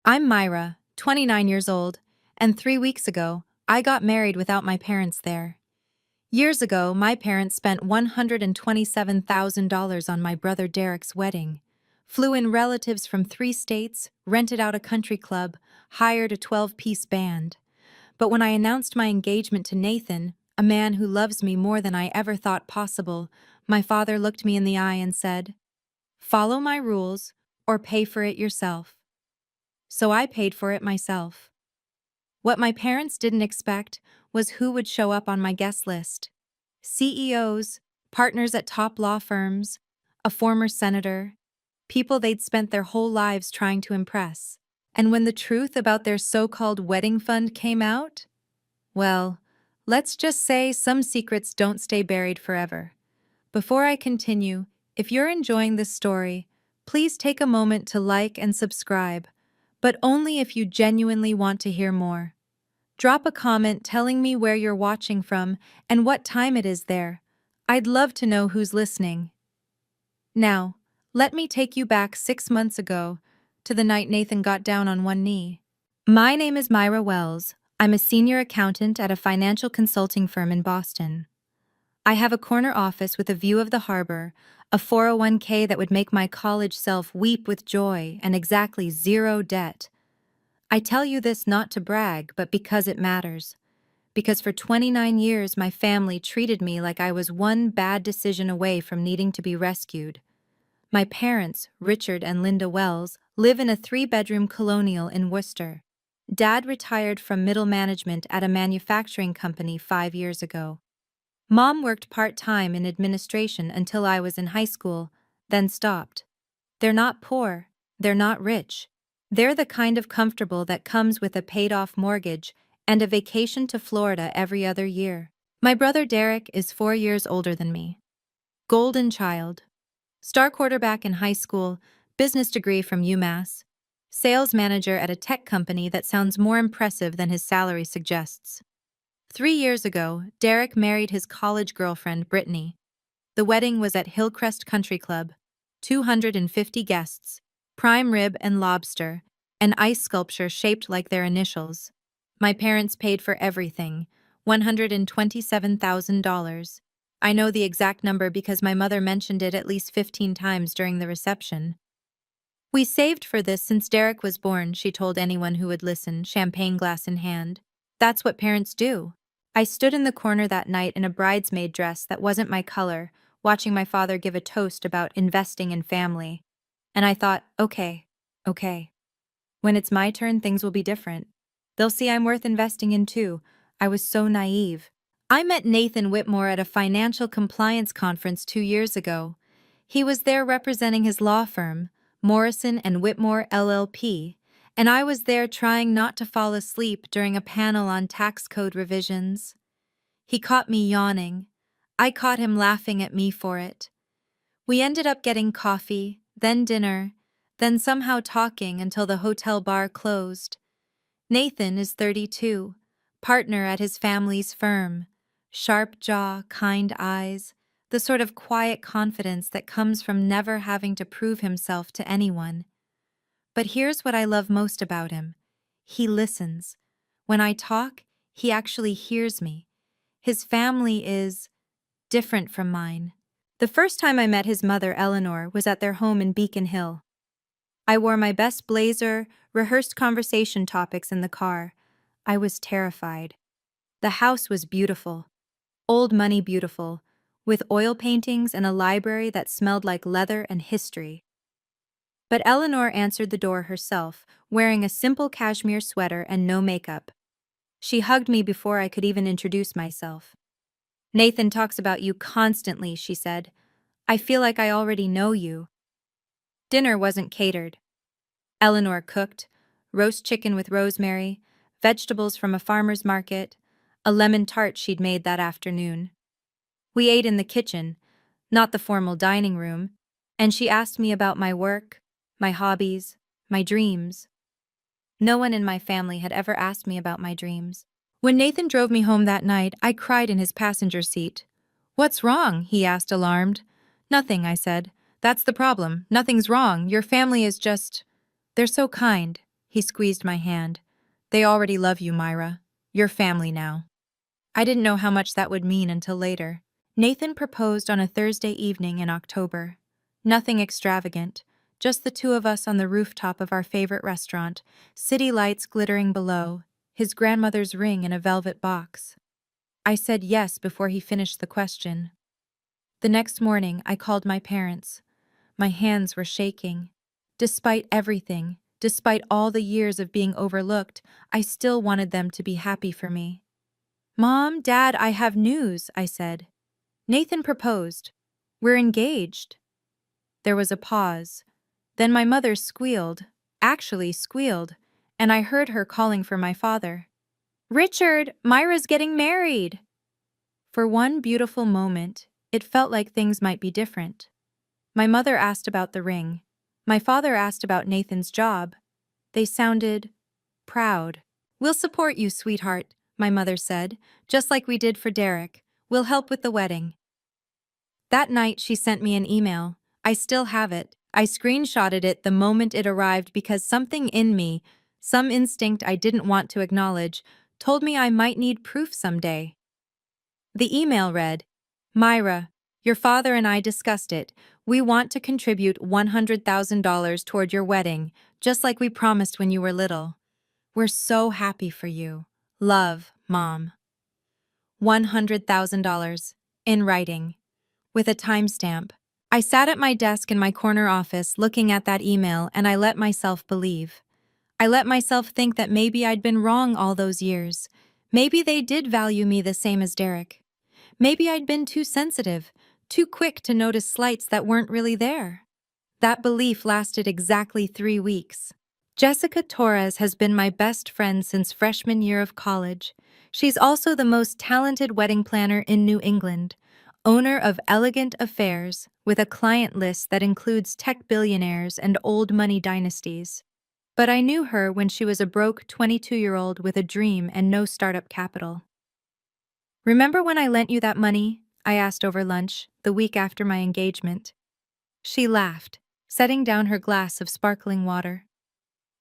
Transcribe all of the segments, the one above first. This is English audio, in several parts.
I'm Myra, 29 years old, and 3 weeks ago, I got married without my parents there. Years ago, my parents spent $127,000 on my brother Derek's wedding, flew in relatives from 3 states, rented out a country club, hired a 12-piece band. But when I announced my engagement to Nathan, a man who loves me more than I ever thought possible, my father looked me in the eye and said, "Follow my rules, or pay for it yourself." So I paid for it myself. What my parents didn't expect was who would show up on my guest list. CEOs, partners at top law firms, a former senator, people they'd spent their whole lives trying to impress. And when the truth about their so-called wedding fund came out, well, let's just say some secrets don't stay buried forever. Before I continue, if you're enjoying this story, please take a moment to like and subscribe, but only if you genuinely want to hear more. Drop a comment telling me where you're watching from and what time it is there. I'd love to know who's listening. Now, let me take you back 6 months ago to the night Nathan got down on one knee. My name is Myra Wells. I'm a senior accountant at a financial consulting firm in Boston. I have a corner office with a view of the harbor, a 401k that would make my college self weep with joy, and exactly zero debt. I tell you this not to brag, but because it matters. Because for 29 years my family treated me like I was one bad decision away from needing to be rescued. My parents, Richard and Linda Wells, live in a 3-bedroom colonial in Worcester. Dad retired from middle management at a manufacturing company 5 years ago. Mom worked part-time in administration until I was in high school, then stopped. They're not poor, they're not rich. They're the kind of comfortable that comes with a paid-off mortgage and a vacation to Florida every other year. My brother Derek is 4 years older than me. Golden child. Star quarterback in high school, business degree from UMass, sales manager at a tech company that sounds more impressive than his salary suggests. 3 years ago, Derek married his college girlfriend, Brittany. The wedding was at Hillcrest Country Club, 250 guests, prime rib and lobster, an ice sculpture shaped like their initials. My parents paid for everything, $127,000. I know the exact number because my mother mentioned it at least 15 times during the reception. We saved for this since Derek was born, she told anyone who would listen, champagne glass in hand. That's what parents do. I stood in the corner that night in a bridesmaid dress that wasn't my color, watching my father give a toast about investing in family. And I thought, okay. When it's my turn, things will be different. They'll see I'm worth investing in too. I was so naive. I met Nathan Whitmore at a financial compliance conference 2 years ago. He was there representing his law firm, Morrison and Whitmore LLP, and I was there trying not to fall asleep during a panel on tax code revisions. He caught me yawning. I caught him laughing at me for it. We ended up getting coffee, then dinner, then somehow talking until the hotel bar closed. Nathan is 32, partner at his family's firm. Sharp jaw, kind eyes, the sort of quiet confidence that comes from never having to prove himself to anyone. But here's what I love most about him. He listens. When I talk, he actually hears me. His family is different from mine. The first time I met his mother, Eleanor, was at their home in Beacon Hill. I wore my best blazer, rehearsed conversation topics in the car. I was terrified. The house was beautiful. Old money beautiful, with oil paintings and a library that smelled like leather and history. But Eleanor answered the door herself, wearing a simple cashmere sweater and no makeup. She hugged me before I could even introduce myself. "Nathan talks about you constantly," she said. "I feel like I already know you." Dinner wasn't catered. Eleanor cooked, roast chicken with rosemary, vegetables from a farmer's market, a lemon tart she'd made that afternoon. We ate in the kitchen, not the formal dining room, and she asked me about my work, my hobbies, my dreams. No one in my family had ever asked me about my dreams. When Nathan drove me home that night, I cried in his passenger seat. "What's wrong?" he asked, alarmed. "Nothing," I said. "That's the problem. Nothing's wrong. Your family is just... they're so kind." He squeezed my hand. They already love you, Myra. You're family now. I didn't know how much that would mean until later. Nathan proposed on a Thursday evening in October. Nothing extravagant, just the two of us on the rooftop of our favorite restaurant, city lights glittering below, his grandmother's ring in a velvet box. I said yes before he finished the question. The next morning, I called my parents. My hands were shaking. Despite everything, despite all the years of being overlooked, I still wanted them to be happy for me. "Mom, Dad, I have news," I said. "Nathan proposed. We're engaged." There was a pause. Then my mother actually squealed, and I heard her calling for my father. "Richard, Myra's getting married!" For one beautiful moment, it felt like things might be different. My mother asked about the ring. My father asked about Nathan's job. They sounded proud. "We'll support you, sweetheart," my mother said, "just like we did for Derek. We'll help with the wedding." That night, she sent me an email. I still have it. I screenshotted it the moment it arrived because something in me, some instinct I didn't want to acknowledge, told me I might need proof someday. The email read, "Myra, your father and I discussed it. We want to contribute $100,000 toward your wedding, just like we promised when you were little. We're so happy for you. Love, Mom." $100,000. In writing. With a timestamp. I sat at my desk in my corner office looking at that email, and I let myself believe. I let myself think that maybe I'd been wrong all those years. Maybe they did value me the same as Derek. Maybe I'd been too sensitive, too quick to notice slights that weren't really there. That belief lasted exactly 3 weeks. Jessica Torres has been my best friend since freshman year of college. She's also the most talented wedding planner in New England, owner of Elegant Affairs, with a client list that includes tech billionaires and old money dynasties. But I knew her when she was a broke 22-year-old with a dream and no startup capital. "Remember when I lent you that money?" I asked over lunch, the week after my engagement. She laughed, setting down her glass of sparkling water.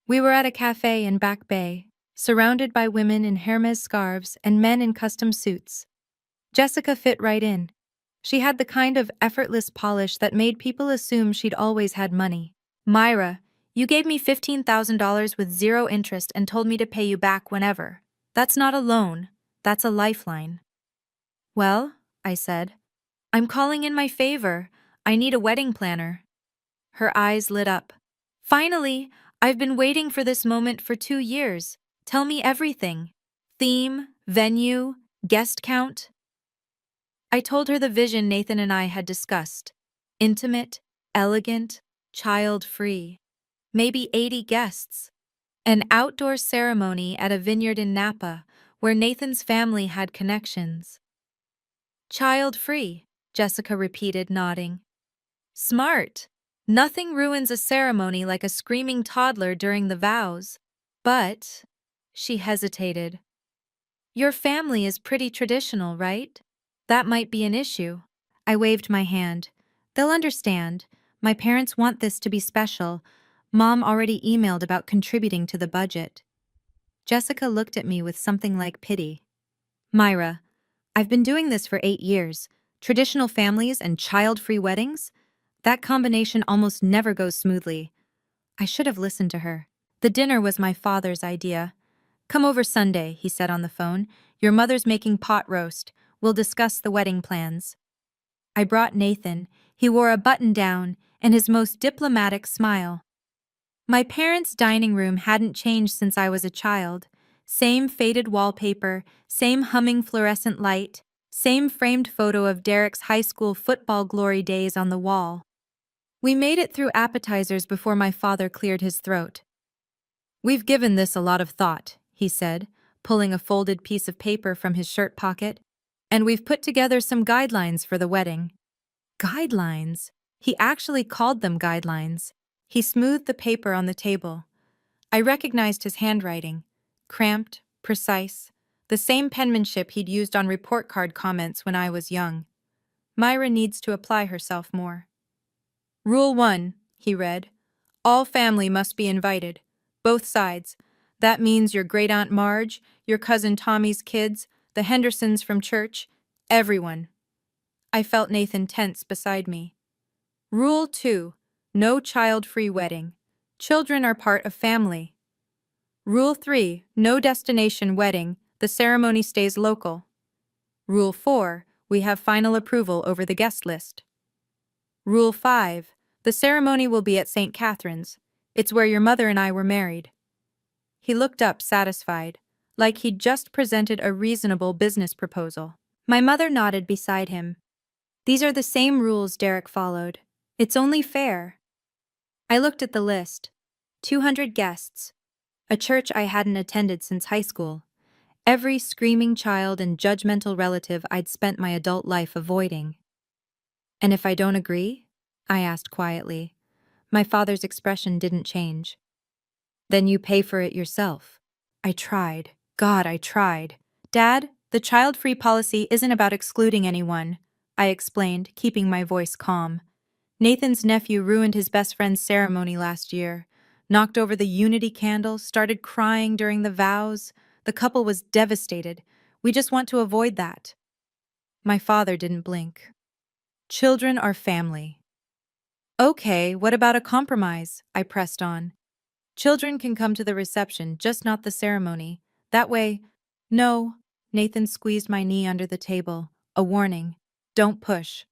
We were at a cafe in Back Bay, surrounded by women in Hermes scarves and men in custom suits. Jessica fit right in. She had the kind of effortless polish that made people assume she'd always had money. "Myra, you gave me $15,000 with 0 interest and told me to pay you back whenever. That's not a loan, that's a lifeline." "Well," I said, "I'm calling in my favor. I need a wedding planner." Her eyes lit up. "Finally, I've been waiting for this moment for 2 years. Tell me everything. Theme, venue, guest count." I told her the vision Nathan and I had discussed. Intimate, elegant, child-free. Maybe 80 guests. An outdoor ceremony at a vineyard in Napa, where Nathan's family had connections. "Child-free," Jessica repeated, nodding. "Smart. Nothing ruins a ceremony like a screaming toddler during the vows. But," she hesitated, "your family is pretty traditional, right? That might be an issue." I waved my hand. "They'll understand. My parents want this to be special. Mom already emailed about contributing to the budget." Jessica looked at me with something like pity. "Myra, I've been doing this for 8 years. Traditional families and child-free weddings? That combination almost never goes smoothly." I should have listened to her. The dinner was my father's idea. "Come over Sunday," he said on the phone. "Your mother's making pot roast. We'll discuss the wedding plans." I brought Nathan. He wore a button-down and his most diplomatic smile. My parents' dining room hadn't changed since I was a child. Same faded wallpaper, same humming fluorescent light, same framed photo of Derek's high school football glory days on the wall. We made it through appetizers before my father cleared his throat. "We've given this a lot of thought," he said, pulling a folded piece of paper from his shirt pocket. "And we've put together some guidelines for the wedding." Guidelines? He actually called them guidelines. He smoothed the paper on the table. I recognized his handwriting. Cramped, precise, the same penmanship he'd used on report card comments when I was young. "Myra needs to apply herself more." "Rule 1, he read. "All family must be invited. Both sides. That means your great Aunt Marge, your cousin Tommy's kids, the Hendersons from church, everyone. I felt Nathan tense beside me. Rule 2. No child-free wedding. Children are part of family. Rule 3. No destination wedding. The ceremony stays local. Rule 4. We have final approval over the guest list. Rule 5. The ceremony will be at St. Catherine's. It's where your mother and I were married. He looked up satisfied, like he'd just presented a reasonable business proposal. My mother nodded beside him. These are the same rules Derek followed. It's only fair. I looked at the list. 200 guests. A church I hadn't attended since high school. Every screaming child and judgmental relative I'd spent my adult life avoiding. And if I don't agree? I asked quietly. My father's expression didn't change. Then you pay for it yourself. I tried. God, I tried. Dad, the child-free policy isn't about excluding anyone, I explained, keeping my voice calm. Nathan's nephew ruined his best friend's ceremony last year, knocked over the unity candle, started crying during the vows. The couple was devastated. We just want to avoid that. My father didn't blink. Children are family. Okay, what about a compromise? I pressed on. Children can come to the reception, just not the ceremony. That way— No. Nathan squeezed my knee under the table. A warning. Don't push.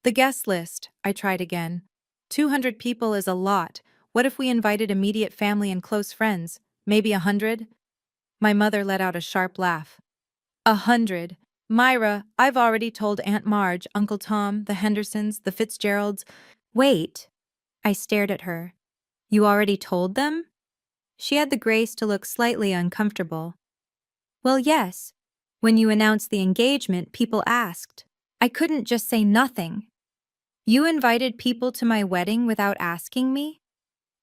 The guest list, I tried again. 200 people is a lot. What if we invited immediate family and close friends? Maybe 100? My mother let out a sharp laugh. 100. Myra, I've already told Aunt Marge, Uncle Tom, the Hendersons, the Fitzgeralds. Wait. I stared at her. You already told them? She had the grace to look slightly uncomfortable. Well, yes. When you announced the engagement, people asked. I couldn't just say nothing. You invited people to my wedding without asking me?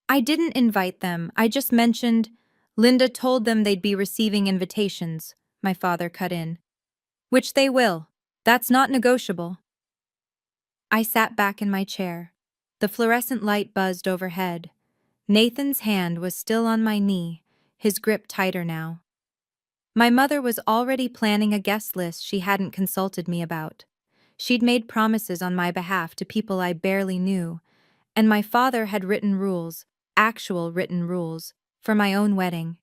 I didn't invite them. I just mentioned— Linda told them they'd be receiving invitations, my father cut in. Which they will. That's not negotiable. I sat back in my chair. The fluorescent light buzzed overhead. Nathan's hand was still on my knee, his grip tighter now. My mother was already planning a guest list she hadn't consulted me about. She'd made promises on my behalf to people I barely knew, and my father had written rules, actual written rules, for my own wedding.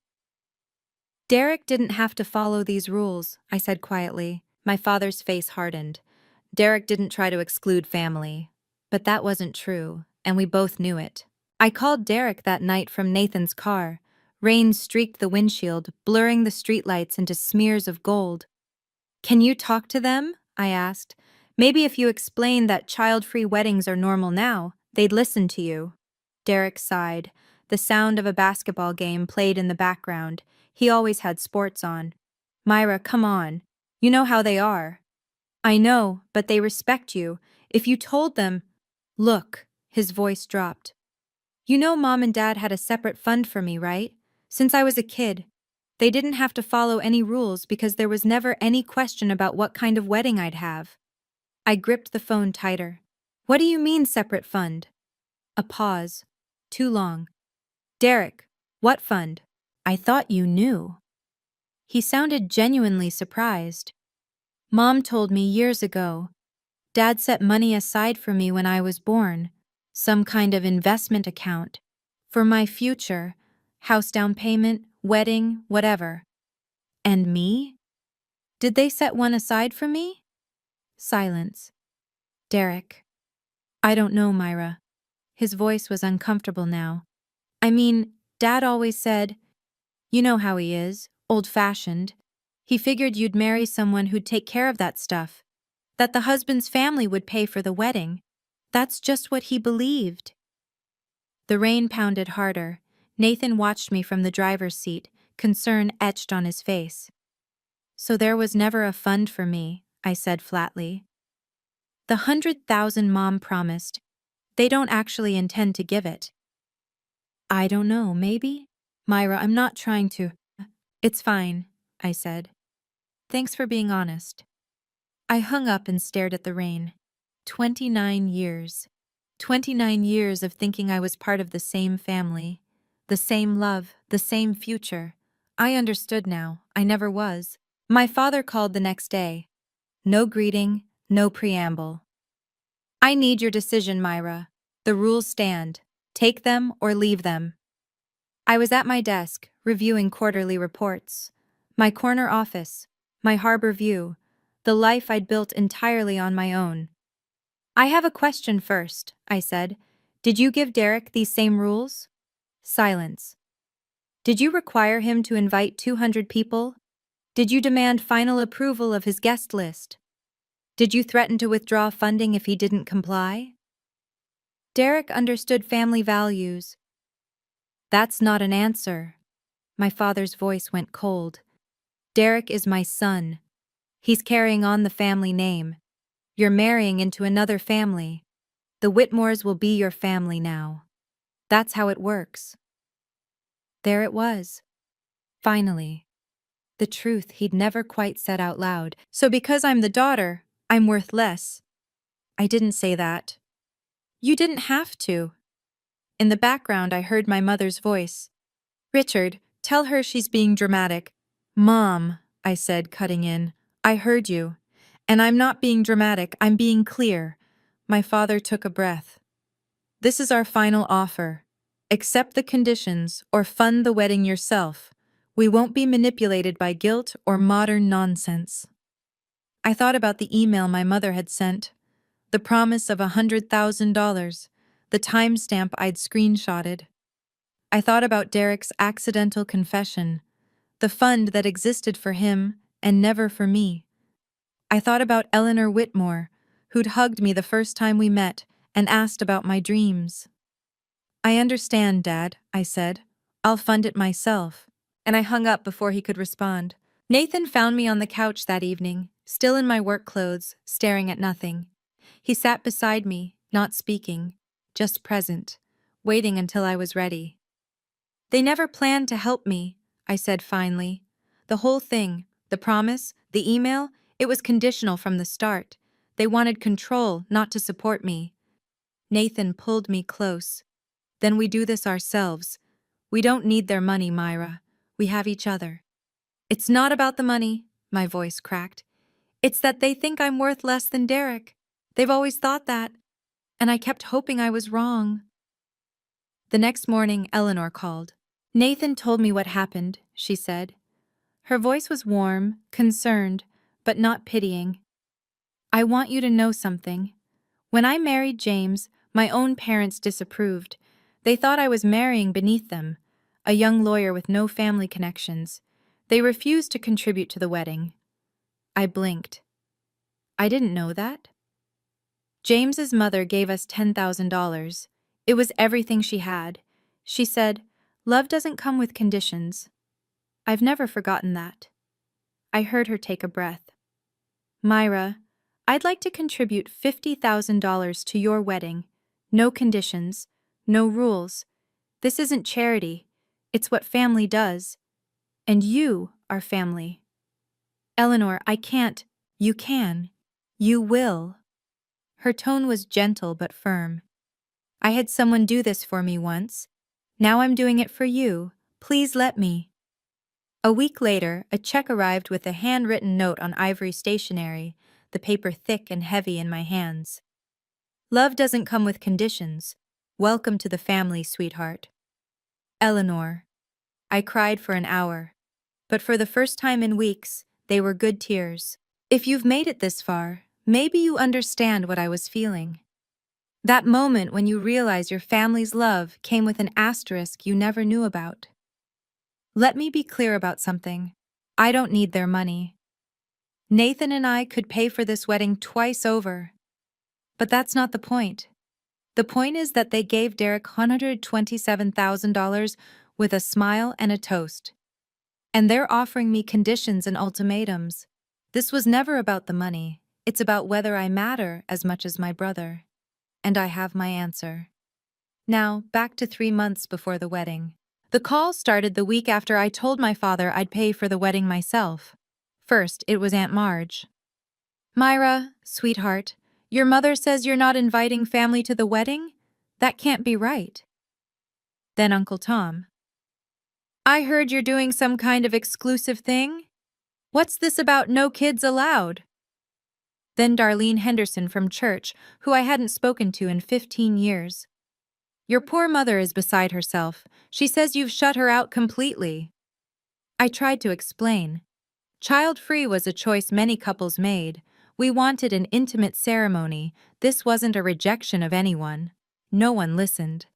Derek didn't have to follow these rules, I said quietly. My father's face hardened. Derek didn't try to exclude family. But that wasn't true, and we both knew it. I called Derek that night from Nathan's car. Rain streaked the windshield, blurring the streetlights into smears of gold. Can you talk to them? I asked. Maybe if you explain that child-free weddings are normal now, they'd listen to you. Derek sighed. The sound of a basketball game played in the background. He always had sports on. Myra, come on. You know how they are. I know, but they respect you. If you told them— Look, his voice dropped. You know Mom and Dad had a separate fund for me, right? Since I was a kid. They didn't have to follow any rules because there was never any question about what kind of wedding I'd have. I gripped the phone tighter. What do you mean separate fund? A pause. Too long. Derek, what fund? I thought you knew. He sounded genuinely surprised. Mom told me years ago. Dad set money aside for me when I was born. Some kind of investment account. For my future. House down payment, wedding, whatever. And me? Did they set one aside for me? Silence. Derek. I don't know, Myra. His voice was uncomfortable now. I mean, Dad always said— You know how he is, old-fashioned. He figured you'd marry someone who'd take care of that stuff. That the husband's family would pay for the wedding. That's just what he believed. The rain pounded harder. Nathan watched me from the driver's seat, concern etched on his face. So there was never a fund for me, I said flatly. The 100,000 Mom promised. They don't actually intend to give it. I don't know, maybe? Myra, I'm not trying to— It's fine, I said. Thanks for being honest. I hung up and stared at the rain. 29 years. 29 years of thinking I was part of the same family. The same love, the same future. I understood now, I never was. My father called the next day. No greeting, no preamble. I need your decision, Myra. The rules stand. Take them or leave them. I was at my desk, reviewing quarterly reports. My corner office, my harbor view, the life I'd built entirely on my own. I have a question first, I said. Did you give Derek these same rules? Silence. Did you require him to invite 200 people? Did you demand final approval of his guest list? Did you threaten to withdraw funding if he didn't comply? Derek understood family values. That's not an answer. My father's voice went cold. Derek is my son. He's carrying on the family name. You're marrying into another family. The Whitmores will be your family now. That's how it works. There it was. Finally. The truth he'd never quite said out loud. So because I'm the daughter, I'm worth less. I didn't say that. You didn't have to. In the background, I heard my mother's voice. Richard, tell her she's being dramatic. Mom, I said, cutting in. I heard you. And I'm not being dramatic, I'm being clear. My father took a breath. This is our final offer. Accept the conditions or fund the wedding yourself. We won't be manipulated by guilt or modern nonsense. I thought about the email my mother had sent, the promise of $100,000, the timestamp I'd screenshotted. I thought about Derek's accidental confession, the fund that existed for him and never for me. I thought about Eleanor Whitmore, who'd hugged me the first time we met and asked about my dreams. I understand, Dad, I said. I'll fund it myself. And I hung up before he could respond. Nathan found me on the couch that evening, still in my work clothes, staring at nothing. He sat beside me, not speaking, just present, waiting until I was ready. They never planned to help me, I said finally. The whole thing, the promise, the email, it was conditional from the start. They wanted control, not to support me. Nathan pulled me close. Then we do this ourselves. We don't need their money, Myra. We have each other. It's not about the money, my voice cracked. It's that they think I'm worth less than Derek. They've always thought that. And I kept hoping I was wrong. The next morning, Eleanor called. Nathan told me what happened, she said. Her voice was warm, concerned, but not pitying. I want you to know something. When I married James, my own parents disapproved. They thought I was marrying beneath them, a young lawyer with no family connections. They refused to contribute to the wedding. I blinked. I didn't know that. James's mother gave us $10,000. It was everything she had. She said, "Love doesn't come with conditions." I've never forgotten that. I heard her take a breath. Myra, I'd like to contribute $50,000 to your wedding. No conditions, no rules. This isn't charity. It's what family does. And you are family. Eleanor, I can't. You can. You will. Her tone was gentle but firm. I had someone do this for me once. Now I'm doing it for you. Please let me. A week later, a check arrived with a handwritten note on ivory stationery, the paper thick and heavy in my hands. Love doesn't come with conditions. Welcome to the family, sweetheart. Eleanor. I cried for an hour. But for the first time in weeks, they were good tears. If you've made it this far, maybe you understand what I was feeling. That moment when you realize your family's love came with an asterisk you never knew about. Let me be clear about something. I don't need their money. Nathan and I could pay for this wedding twice over. But that's not the point. The point is that they gave Derek $127,000 with a smile and a toast. And they're offering me conditions and ultimatums. This was never about the money. It's about whether I matter as much as my brother. And I have my answer. Now, back to 3 months before the wedding. The call started the week after I told my father I'd pay for the wedding myself. First, it was Aunt Marge. Myra, sweetheart, your mother says you're not inviting family to the wedding? That can't be right. Then Uncle Tom. I heard you're doing some kind of exclusive thing? What's this about no kids allowed? Then Darlene Henderson from church, who I hadn't spoken to in 15 years. Your poor mother is beside herself. She says you've shut her out completely. I tried to explain. Child-free was a choice many couples made. We wanted an intimate ceremony. This wasn't a rejection of anyone. No one listened.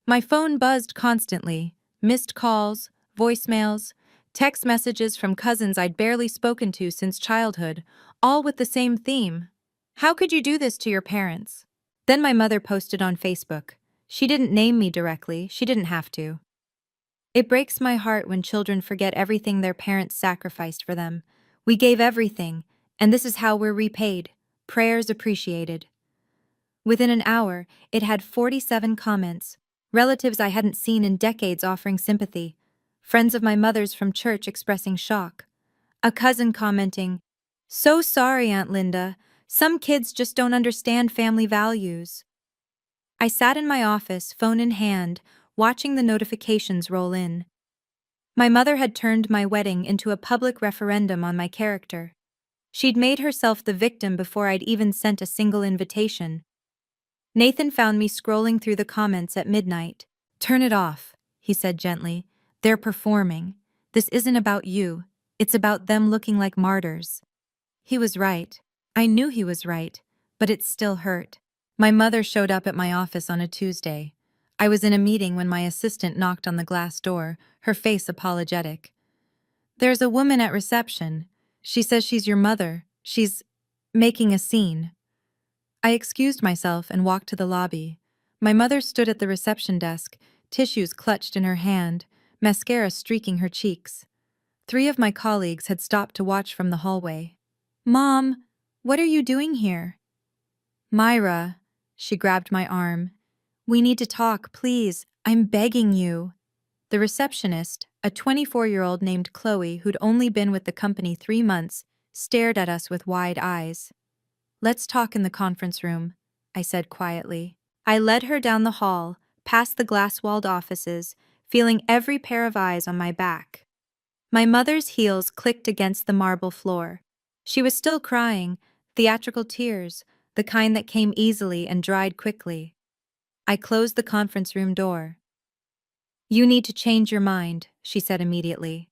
My phone buzzed constantly. Missed calls, voicemails, text messages from cousins I'd barely spoken to since childhood, all with the same theme. How could you do this to your parents? Then my mother posted on Facebook. She didn't name me directly, she didn't have to. It breaks my heart when children forget everything their parents sacrificed for them. We gave everything, and this is how we're repaid. Prayers appreciated. Within an hour, it had 47 comments. Relatives I hadn't seen in decades offering sympathy. Friends of my mother's from church expressing shock. A cousin commenting, "So sorry, Aunt Linda. Some kids just don't understand family values." I sat in my office, phone in hand, watching the notifications roll in. My mother had turned my wedding into a public referendum on my character. She'd made herself the victim before I'd even sent a single invitation. Nathan found me scrolling through the comments at midnight. "Turn it off," he said gently. "They're performing. This isn't about you. It's about them looking like martyrs." He was right. I knew he was right, but it still hurt. My mother showed up at my office on a Tuesday. I was in a meeting when my assistant knocked on the glass door, her face apologetic. "There's a woman at reception. She says she's your mother. She's making a scene." I excused myself and walked to the lobby. My mother stood at the reception desk, tissues clutched in her hand, mascara streaking her cheeks. 3 of my colleagues had stopped to watch from the hallway. "Mom, what are you doing here?" "Myra," she grabbed my arm. "We need to talk, please. I'm begging you." The receptionist, a 24-year-old named Chloe who'd only been with the company 3 months, stared at us with wide eyes. "Let's talk in the conference room," I said quietly. I led her down the hall, past the glass-walled offices, feeling every pair of eyes on my back. My mother's heels clicked against the marble floor. She was still crying, theatrical tears, the kind that came easily and dried quickly. I closed the conference room door. "You need to change your mind," she said immediately.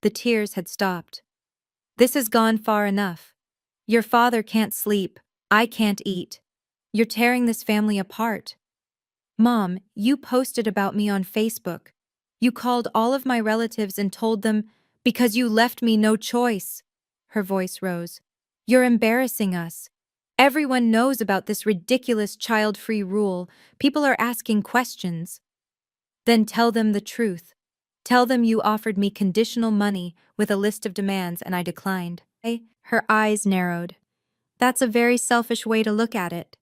The tears had stopped. "This has gone far enough. Your father can't sleep. I can't eat. You're tearing this family apart. Mom, you posted about me on Facebook. You called all of my relatives and told them, because you left me no choice." Her voice rose. "You're embarrassing us. Everyone knows about this ridiculous child-free rule. People are asking questions." "Then tell them the truth. Tell them you offered me conditional money with a list of demands and I declined." Her eyes narrowed. "That's a very selfish way to look at it."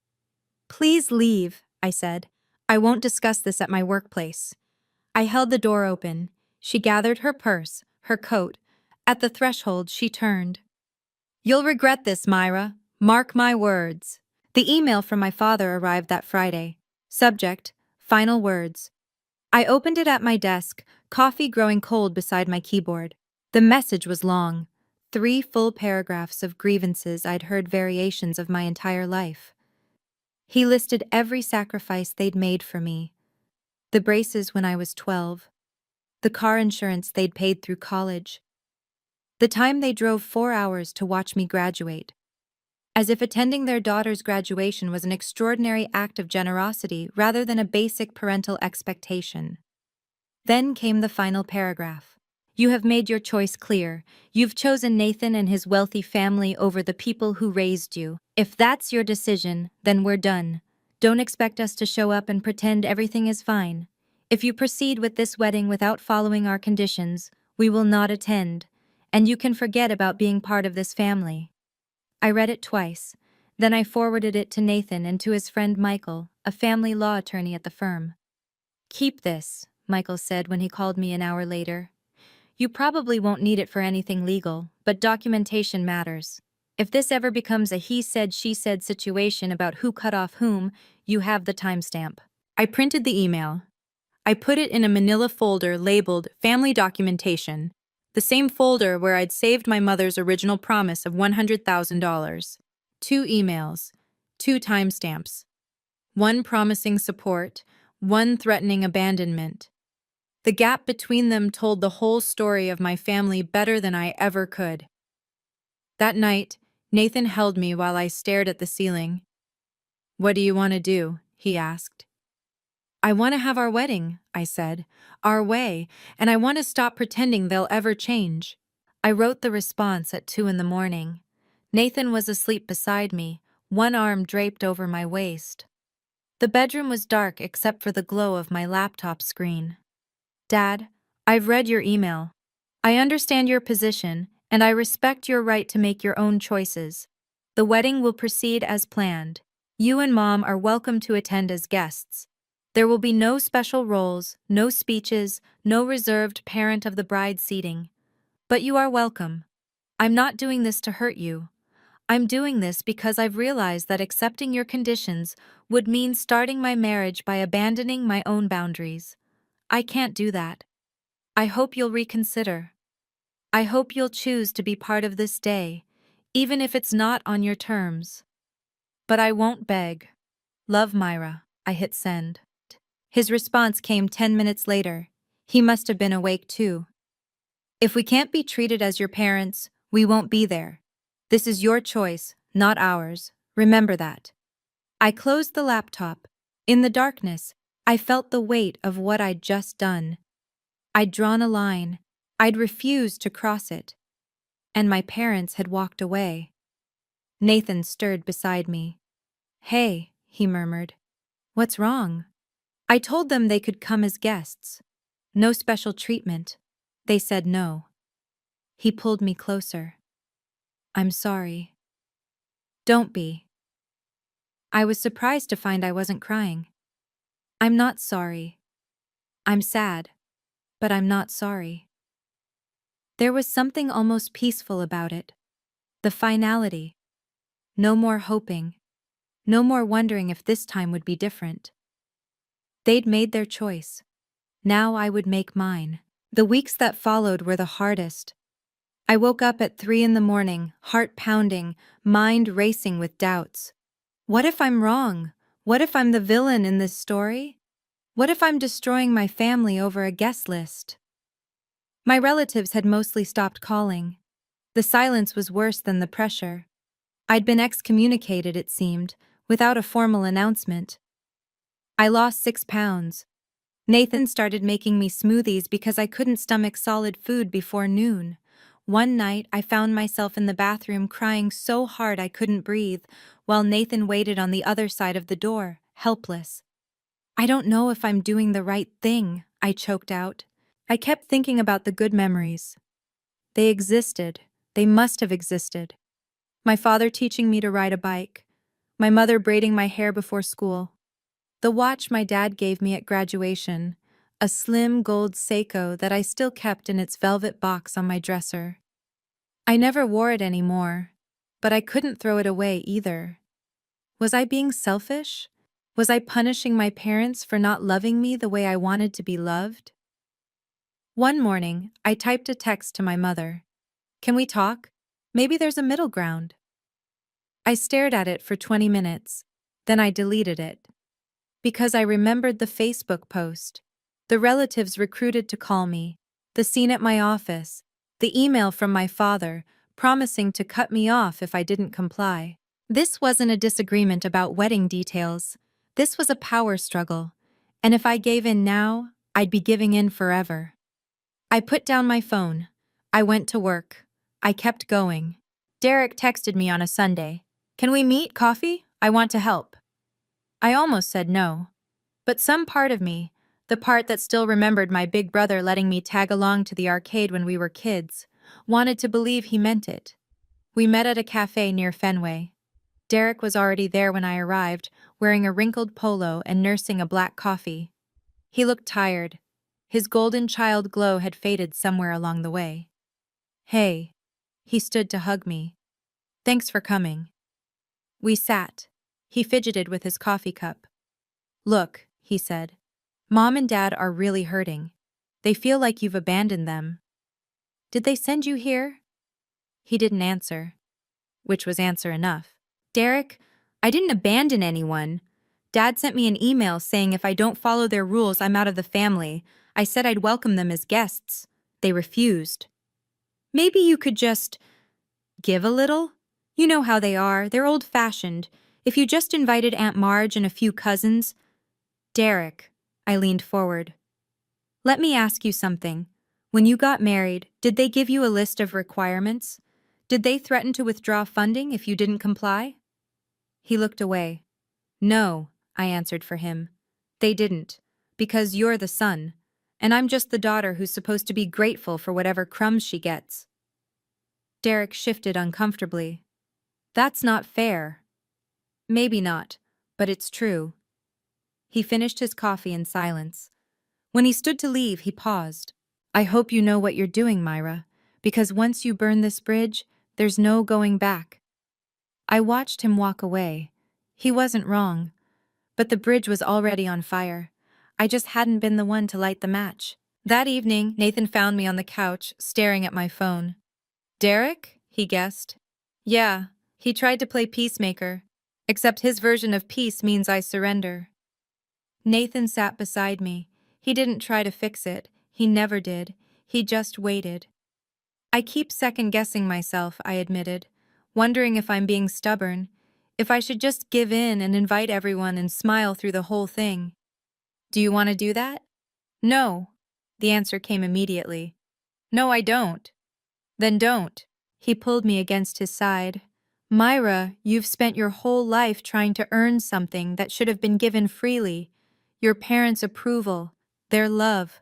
"Please leave," I said. "I won't discuss this at my workplace." I held the door open. She gathered her purse, her coat. At the threshold, she turned. "You'll regret this, Myra. Mark my words." The email from my father arrived that Friday. Subject: Final words. I opened it at my desk, coffee growing cold beside my keyboard. The message was long. 3 full paragraphs of grievances I'd heard variations of my entire life. He listed every sacrifice they'd made for me. The braces when I was 12. The car insurance they'd paid through college. The time they drove 4 hours to watch me graduate. As if attending their daughter's graduation was an extraordinary act of generosity rather than a basic parental expectation. Then came the final paragraph. "You have made your choice clear. You've chosen Nathan and his wealthy family over the people who raised you. If that's your decision, then we're done. Don't expect us to show up and pretend everything is fine. If you proceed with this wedding without following our conditions, we will not attend, and you can forget about being part of this family." I read it twice. Then I forwarded it to Nathan and to his friend Michael, a family law attorney at the firm. "Keep this," Michael said when he called me an hour later. "You probably won't need it for anything legal, but documentation matters. If this ever becomes a he said, she said situation about who cut off whom, you have the timestamp." I printed the email. I put it in a manila folder labeled Family Documentation, the same folder where I'd saved my mother's original promise of $100,000. 2 emails, 2 timestamps, one promising support, one threatening abandonment. The gap between them told the whole story of my family better than I ever could. That night, Nathan held me while I stared at the ceiling. "What do you want to do?" he asked. "I want to have our wedding," I said, "our way, and I want to stop pretending they'll ever change." I wrote the response at 2 in the morning. Nathan was asleep beside me, one arm draped over my waist. The bedroom was dark except for the glow of my laptop screen. "Dad, I've read your email. I understand your position, and I respect your right to make your own choices. The wedding will proceed as planned. You and Mom are welcome to attend as guests. There will be no special roles, no speeches, no reserved parent of the bride seating. But you are welcome. I'm not doing this to hurt you. I'm doing this because I've realized that accepting your conditions would mean starting my marriage by abandoning my own boundaries. I can't do that. I hope you'll reconsider. I hope you'll choose to be part of this day, even if it's not on your terms. But I won't beg. Love, Myra." I hit send. His response came 10 minutes later. He must have been awake too. "If we can't be treated as your parents, we won't be there. This is your choice, not ours. Remember that." I closed the laptop. In the darkness, I felt the weight of what I'd just done. I'd drawn a line. I'd refused to cross it. And my parents had walked away. Nathan stirred beside me. "Hey," he murmured. "What's wrong?" I told them they could come as guests. No special treatment. They said no. He pulled me closer. "I'm sorry." "Don't be." I was surprised to find I wasn't crying. "I'm not sorry. I'm sad, but I'm not sorry." There was something almost peaceful about it. The finality. No more hoping. No more wondering if this time would be different. They'd made their choice. Now I would make mine. The weeks that followed were the hardest. I woke up at 3 in the morning, heart pounding, mind racing with doubts. What if I'm wrong? What if I'm the villain in this story? What if I'm destroying my family over a guest list? My relatives had mostly stopped calling. The silence was worse than the pressure. I'd been excommunicated, it seemed, without a formal announcement. I lost 6 pounds. Nathan started making me smoothies because I couldn't stomach solid food before noon. One night, I found myself in the bathroom crying so hard I couldn't breathe, while Nathan waited on the other side of the door, helpless. "I don't know if I'm doing the right thing," I choked out. I kept thinking about the good memories. They existed. They must have existed. My father teaching me to ride a bike. My mother braiding my hair before school. The watch my dad gave me at graduation. A slim gold Seiko that I still kept in its velvet box on my dresser. I never wore it anymore, but I couldn't throw it away either. Was I being selfish? Was I punishing my parents for not loving me the way I wanted to be loved? One morning, I typed a text to my mother. "Can we talk? Maybe there's a middle ground." I stared at it for 20 minutes, then I deleted it. Because I remembered the Facebook post, the relatives recruited to call me, the scene at my office, the email from my father promising to cut me off if I didn't comply. This wasn't a disagreement about wedding details. This was a power struggle, and if I gave in now, I'd be giving in forever. I put down my phone. I went to work. I kept going. Derek texted me on a Sunday. "Can we meet coffee? I want to help." I almost said no. But some part of me, the part that still remembered my big brother letting me tag along to the arcade when we were kids, wanted to believe he meant it. We met at a cafe near Fenway. Derek was already there when I arrived, wearing a wrinkled polo and nursing a black coffee. He looked tired. His golden child glow had faded somewhere along the way. "Hey." He stood to hug me. "Thanks for coming." We sat. He fidgeted with his coffee cup. "Look," he said. Mom and Dad are really hurting. They feel like you've abandoned them. Did they send you here? He didn't answer, which was answer enough. Derek, I didn't abandon anyone. Dad sent me an email saying if I don't follow their rules, I'm out of the family. I said I'd welcome them as guests. They refused. Maybe you could just give a little? You know how they are. They're old-fashioned. If you just invited Aunt Marge and a few cousins. Derek, I leaned forward. Let me ask you something. When you got married, did they give you a list of requirements? Did they threaten to withdraw funding if you didn't comply? He looked away. No, I answered for him. They didn't. Because you're the son. And I'm just the daughter who's supposed to be grateful for whatever crumbs she gets. Derek shifted uncomfortably. That's not fair. Maybe not, but it's true. He finished his coffee in silence. When he stood to leave, he paused. I hope you know what you're doing, Myra, because once you burn this bridge, there's no going back. I watched him walk away. He wasn't wrong, but the bridge was already on fire. I just hadn't been the one to light the match. That evening, Nathan found me on the couch, staring at my phone. Derek? He guessed. Yeah, he tried to play peacemaker, except his version of peace means I surrender. Nathan sat beside me. He didn't try to fix it. He never did. He just waited. I keep second-guessing myself, I admitted, wondering if I'm being stubborn, if I should just give in and invite everyone and smile through the whole thing. Do you want to do that? No. The answer came immediately. No, I don't. Then don't. He pulled me against his side. Myra, you've spent your whole life trying to earn something that should have been given freely. Your parents' approval, their love.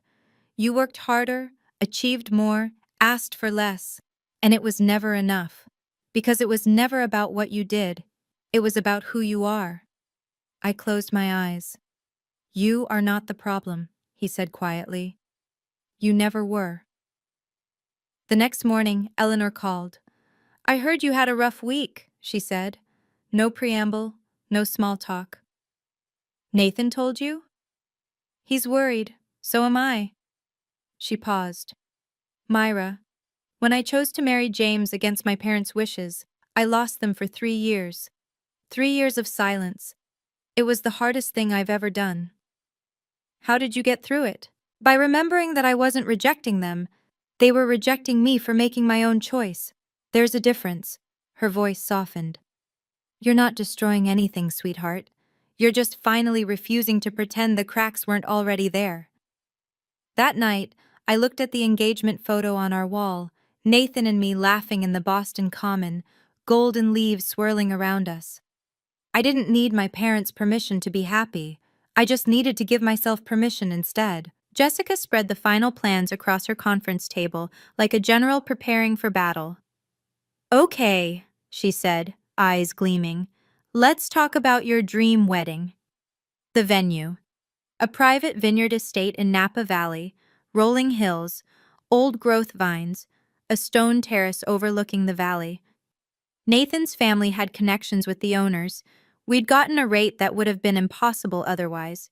You worked harder, achieved more, asked for less, and it was never enough. Because it was never about what you did. It was about who you are. I closed my eyes. You are not the problem, he said quietly. You never were. The next morning, Eleanor called. I heard you had a rough week, she said. No preamble, no small talk. Nathan told you? He's worried. So am I. She paused. Myra, when I chose to marry James against my parents' wishes, I lost them for 3 years. 3 years of silence. It was the hardest thing I've ever done. How did you get through it? By remembering that I wasn't rejecting them. They were rejecting me for making my own choice. There's a difference. Her voice softened. You're not destroying anything, sweetheart. You're just finally refusing to pretend the cracks weren't already there. That night, I looked at the engagement photo on our wall, Nathan and me laughing in the Boston Common, golden leaves swirling around us. I didn't need my parents' permission to be happy. I just needed to give myself permission instead. Jessica spread the final plans across her conference table like a general preparing for battle. Okay, she said, eyes gleaming. Let's talk about your dream wedding. The venue. A private vineyard estate in Napa Valley, rolling hills, old-growth vines, a stone terrace overlooking the valley. Nathan's family had connections with the owners. We'd gotten a rate that would have been impossible otherwise.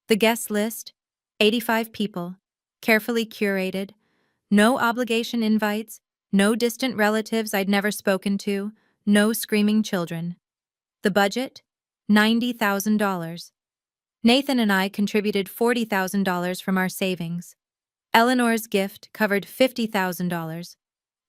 The guest list, 85 people, carefully curated, no obligation invites, no distant relatives I'd never spoken to, no screaming children. The budget? $90,000. Nathan and I contributed $40,000 from our savings. Eleanor's gift covered $50,000.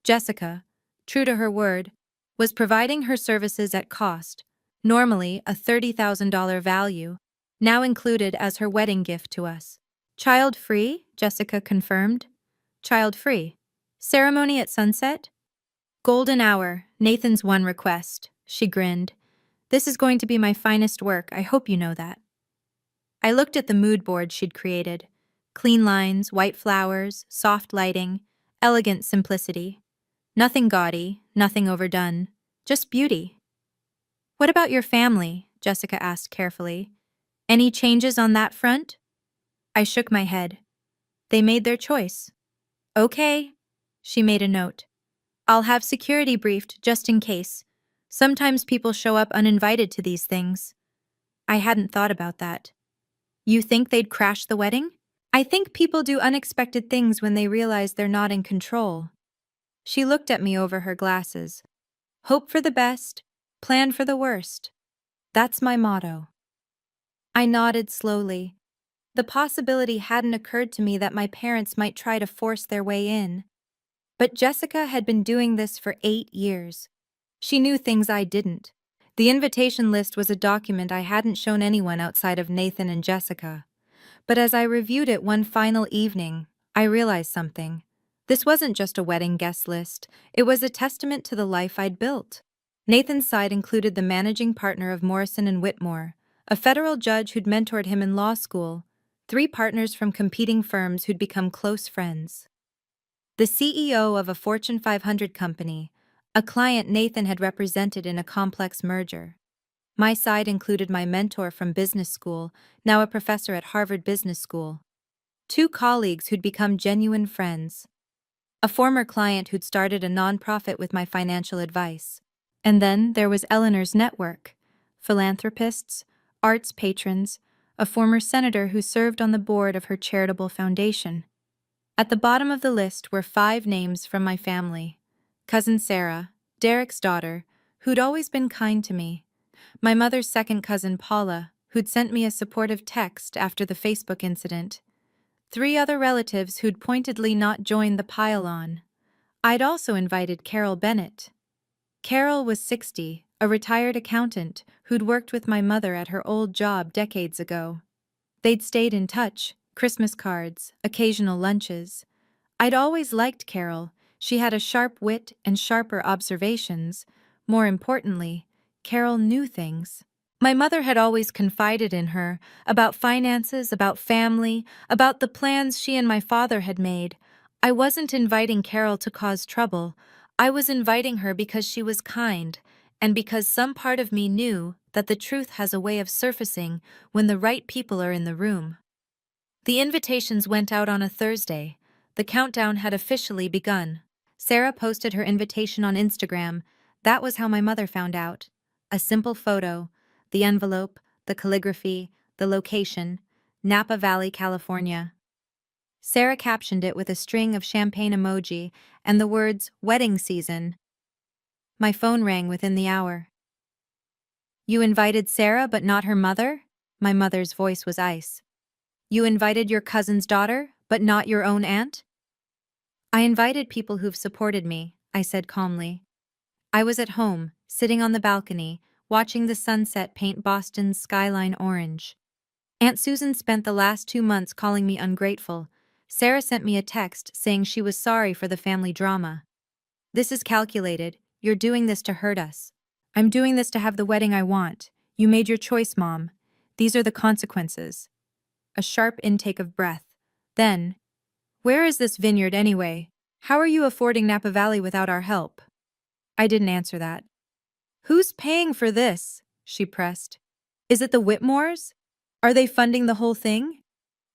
Jessica, true to her word, was providing her services at cost, normally a $30,000 value, now included as her wedding gift to us. Child-free, Jessica confirmed. Child-free. Ceremony at sunset? Golden hour, Nathan's one request. She grinned. This is going to be my finest work, I hope you know that. I looked at the mood board she'd created. Clean lines, white flowers, soft lighting, elegant simplicity. Nothing gaudy, nothing overdone, just beauty. What about your family? Jessica asked carefully. Any changes on that front? I shook my head. They made their choice. Okay. She made a note. I'll have security briefed just in case. Sometimes people show up uninvited to these things. I hadn't thought about that. You think they'd crash the wedding? I think people do unexpected things when they realize they're not in control. She looked at me over her glasses. Hope for the best, plan for the worst. That's my motto. I nodded slowly. The possibility hadn't occurred to me that my parents might try to force their way in. But Jessica had been doing this for 8 years. She knew things I didn't. The invitation list was a document I hadn't shown anyone outside of Nathan and Jessica. But as I reviewed it one final evening, I realized something. This wasn't just a wedding guest list, it was a testament to the life I'd built. Nathan's side included the managing partner of Morrison and Whitmore, a federal judge who'd mentored him in law school, 3 partners from competing firms who'd become close friends, the CEO of a Fortune 500 company, a client Nathan had represented in a complex merger. My side included my mentor from business school, now a professor at Harvard Business School, 2 colleagues who'd become genuine friends, a former client who'd started a nonprofit with my financial advice. And then there was Eleanor's network, philanthropists, arts patrons, a former senator who served on the board of her charitable foundation. At the bottom of the list were 5 names from my family. Cousin Sarah, Derek's daughter, who'd always been kind to me. My mother's second cousin Paula, who'd sent me a supportive text after the Facebook incident. 3 other relatives who'd pointedly not joined the pile-on. I'd also invited Carol Bennett. Carol was 60, a retired accountant who'd worked with my mother at her old job decades ago. They'd stayed in touch, Christmas cards, occasional lunches. I'd always liked Carol. She had a sharp wit and sharper observations. More importantly, Carol knew things. My mother had always confided in her, about finances, about family, about the plans she and my father had made. I wasn't inviting Carol to cause trouble. I was inviting her because she was kind, and because some part of me knew that the truth has a way of surfacing when the right people are in the room. The invitations went out on a Thursday. The countdown had officially begun. Sarah posted her invitation on Instagram. That was how my mother found out. A simple photo, the envelope, the calligraphy, the location, Napa Valley, California. Sarah captioned it with a string of champagne emoji and the words, "Wedding season." My phone rang within the hour. You invited Sarah but not her mother? My mother's voice was ice. You invited your cousin's daughter, but not your own aunt? I invited people who've supported me, I said calmly. I was at home, sitting on the balcony, watching the sunset paint Boston's skyline orange. Aunt Susan spent the last 2 months calling me ungrateful. Sarah sent me a text saying she was sorry for the family drama. This is calculated. You're doing this to hurt us. I'm doing this to have the wedding I want. You made your choice, Mom. These are the consequences. A sharp intake of breath. Then, where is this vineyard anyway? How are you affording Napa Valley without our help? I didn't answer that. Who's paying for this? She pressed. Is it the Whitmores? Are they funding the whole thing?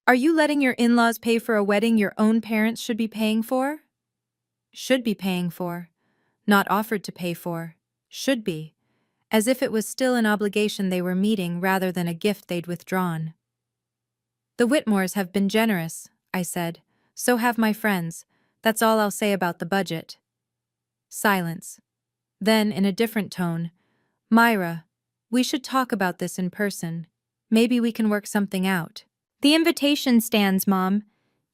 Are you letting your in-laws pay for a wedding your own parents should be paying for? Should be paying for. Not offered to pay for. Should be. As if it was still an obligation they were meeting rather than a gift they'd withdrawn. The Whitmores have been generous, I said. So have my friends. That's all I'll say about the budget. Silence. Then, in a different tone, Myra, we should talk about this in person. Maybe we can work something out. The invitation stands, Mom.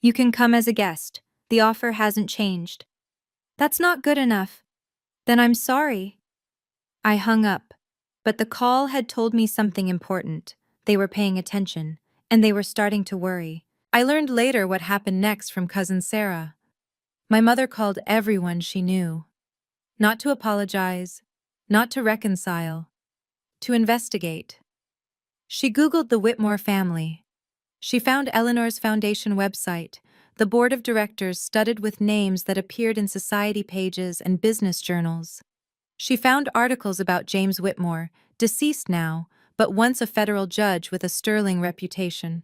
You can come as a guest. The offer hasn't changed. That's not good enough. Then I'm sorry. I hung up, but the call had told me something important. They were paying attention, and they were starting to worry. I learned later what happened next from Cousin Sarah. My mother called everyone she knew. Not to apologize, not to reconcile, to investigate. She Googled the Whitmore family. She found Eleanor's foundation website, the board of directors studded with names that appeared in society pages and business journals. She found articles about James Whitmore, deceased now, but once a federal judge with a sterling reputation.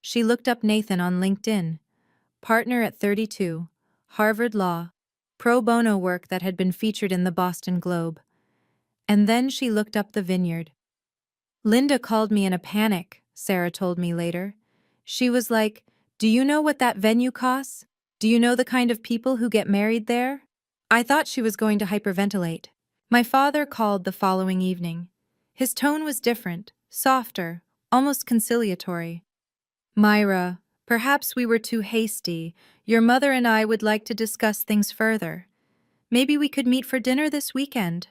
She looked up Nathan on LinkedIn. Partner at 32, Harvard Law, pro bono work that had been featured in the Boston Globe. And then she looked up the vineyard. Linda called me in a panic. Sarah told me later. She was like, "Do you know what that venue costs? Do you know the kind of people who get married there?" I thought she was going to hyperventilate. My father called the following evening. His tone was different, softer, almost conciliatory. "Myra, perhaps we were too hasty. Your mother and I would like to discuss things further. Maybe we could meet for dinner this weekend."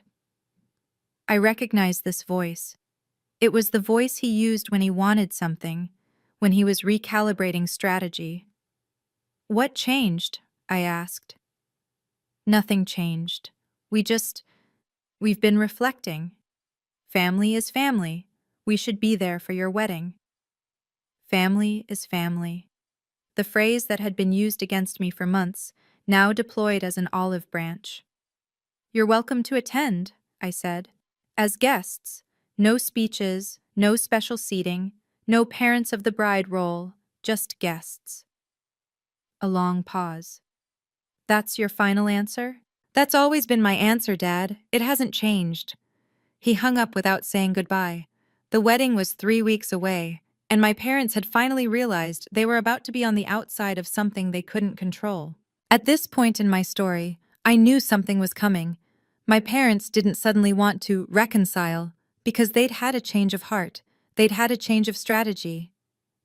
I recognized this voice. It was the voice he used when he wanted something, when he was recalibrating strategy. "What changed?" I asked. "Nothing changed. We've been reflecting. Family is family. We should be there for your wedding." Family is family. The phrase that had been used against me for months, now deployed as an olive branch. "You're welcome to attend," I said. "As guests. No speeches, no special seating, no parents of the bride role, just guests." A long pause. "That's your final answer?" "That's always been my answer, Dad. It hasn't changed." He hung up without saying goodbye. The wedding was 3 weeks away, and my parents had finally realized they were about to be on the outside of something they couldn't control. At this point in my story, I knew something was coming. My parents didn't suddenly want to reconcile because they'd had a change of heart. They'd had a change of strategy.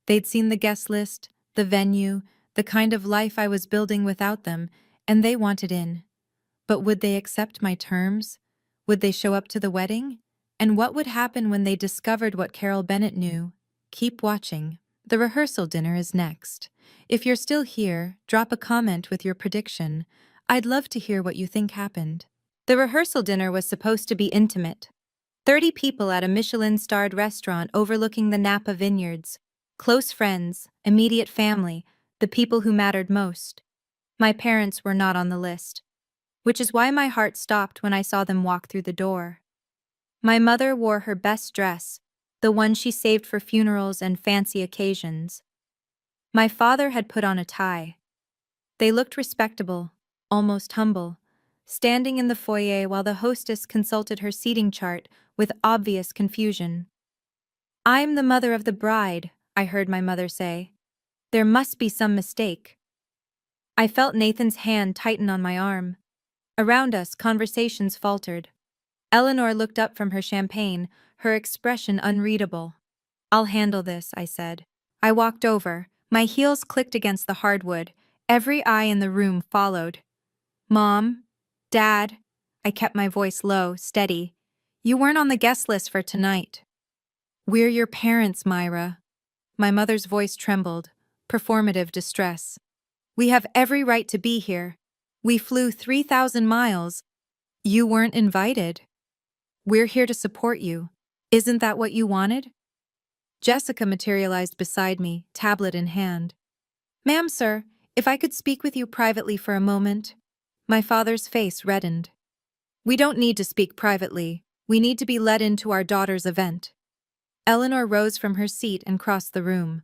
They'd seen the guest list, the venue, the kind of life I was building without them, and they wanted in. But would they accept my terms? Would they show up to the wedding? And what would happen when they discovered what Carol Bennett knew? Keep watching. The rehearsal dinner is next. If you're still here, drop a comment with your prediction. I'd love to hear what you think happened. The rehearsal dinner was supposed to be intimate. 30 people at a Michelin-starred restaurant overlooking the Napa vineyards. Close friends, immediate family, the people who mattered most. My parents were not on the list, which is why my heart stopped when I saw them walk through the door. My mother wore her best dress, the one she saved for funerals and fancy occasions. My father had put on a tie. They looked respectable, almost humble, standing in the foyer while the hostess consulted her seating chart with obvious confusion. "I'm the mother of the bride," I heard my mother say. "There must be some mistake." I felt Nathan's hand tighten on my arm. Around us, conversations faltered. Eleanor looked up from her champagne, her expression unreadable. "I'll handle this," I said. I walked over. My heels clicked against the hardwood. Every eye in the room followed. "Mom? Dad?" I kept my voice low, steady. "You weren't on the guest list for tonight." "We're your parents, Myra." My mother's voice trembled, performative distress. "We have every right to be here. We flew 3,000 miles. You weren't invited. We're here to support you. Isn't that what you wanted?" Jessica materialized beside me, tablet in hand. "Ma'am, sir, if I could speak with you privately for a moment." My father's face reddened. "We don't need to speak privately. We need to be let into our daughter's event." Eleanor rose from her seat and crossed the room.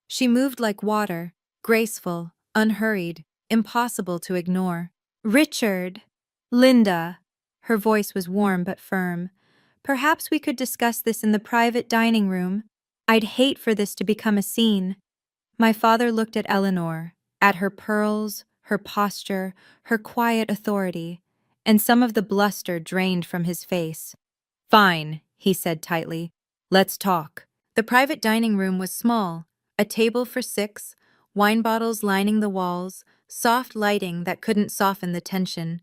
She moved like water, graceful, unhurried, impossible to ignore. "Richard, Linda," her voice was warm but firm, "perhaps we could discuss this in the private dining room. I'd hate for this to become a scene." My father looked at Eleanor, at her pearls, her posture, her quiet authority, and some of the bluster drained from his face. "Fine," he said tightly. "Let's talk." The private dining room was small, a table for 6, wine bottles lining the walls, soft lighting that couldn't soften the tension.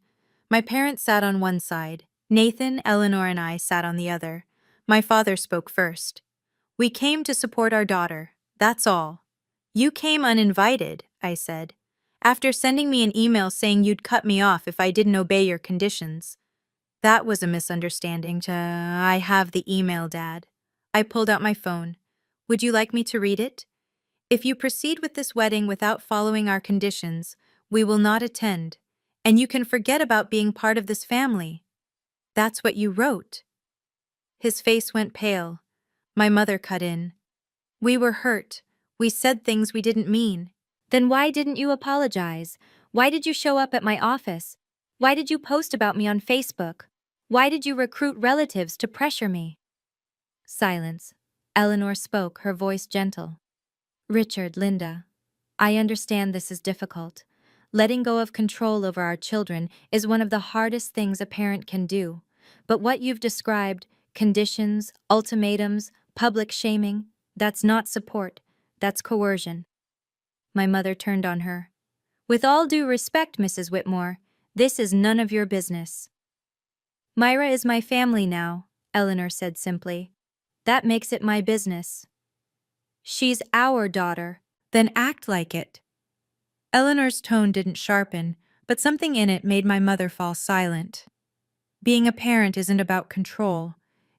My parents sat on one side. Nathan, Eleanor, and I sat on the other. My father spoke first. "We came to support our daughter. That's all." "You came uninvited," I said, "after sending me an email saying you'd cut me off if I didn't obey your conditions." "That was a misunderstanding. I have the email, Dad." I pulled out my phone. "Would you like me to read it? If you proceed with this wedding without following our conditions, we will not attend, and you can forget about being part of this family." "That's what you wrote." His face went pale. My mother cut in. "We were hurt. We said things we didn't mean." "Then why didn't you apologize? Why did you show up at my office? Why did you post about me on Facebook? Why did you recruit relatives to pressure me?" Silence. Eleanor spoke, her voice gentle. Richard, Linda, I understand this is difficult. Letting go of control over our children is one of the hardest things a parent can do. But what you've described, conditions, ultimatums, public shaming, that's not support, that's coercion. My mother turned on her. With all due respect, Mrs. Whitmore, this is none of your business. Myra is my family now, Eleanor said simply. That makes it my business. She's our daughter. Then act like it. Eleanor's tone didn't sharpen, but something in it made my mother fall silent. Being a parent isn't about control.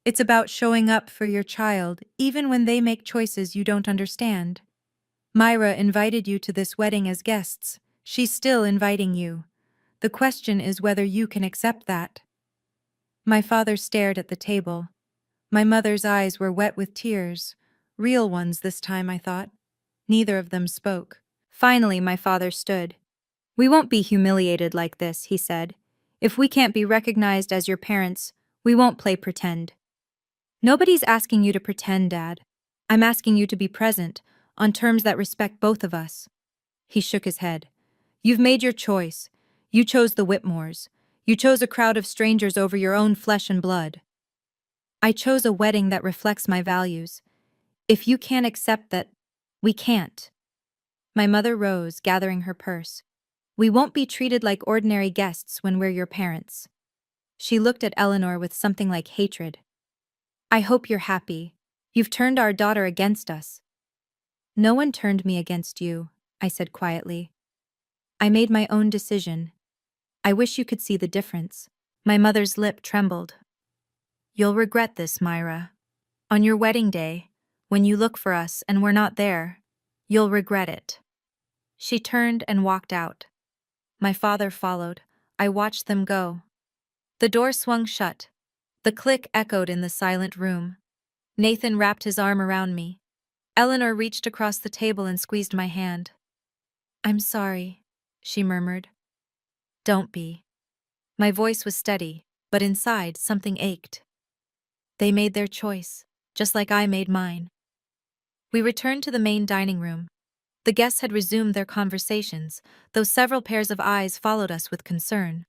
It's about showing up for your child, even when they make choices you don't understand. Myra invited you to this wedding as guests. She's still inviting you. The question is whether you can accept that. My father stared at the table. My mother's eyes were wet with tears. Real ones this time, I thought. Neither of them spoke. Finally, my father stood. We won't be humiliated like this, he said. If we can't be recognized as your parents, we won't play pretend. Nobody's asking you to pretend, Dad. I'm asking you to be present, on terms that respect both of us. He shook his head. You've made your choice. You chose the Whitmores. You chose a crowd of strangers over your own flesh and blood. I chose a wedding that reflects my values. If you can't accept that, we can't. My mother rose, gathering her purse. We won't be treated like ordinary guests when we're your parents. She looked at Eleanor with something like hatred. I hope you're happy. You've turned our daughter against us. No one turned me against you, I said quietly. I made my own decision. I wish you could see the difference. My mother's lip trembled. You'll regret this, Myra. On your wedding day, when you look for us and we're not there, you'll regret it. She turned and walked out. My father followed. I watched them go. The door swung shut. The click echoed in the silent room. Nathan wrapped his arm around me. Eleanor reached across the table and squeezed my hand. I'm sorry, she murmured. Don't be. My voice was steady, but inside something ached. They made their choice, just like I made mine. We returned to the main dining room. The guests had resumed their conversations, though several pairs of eyes followed us with concern.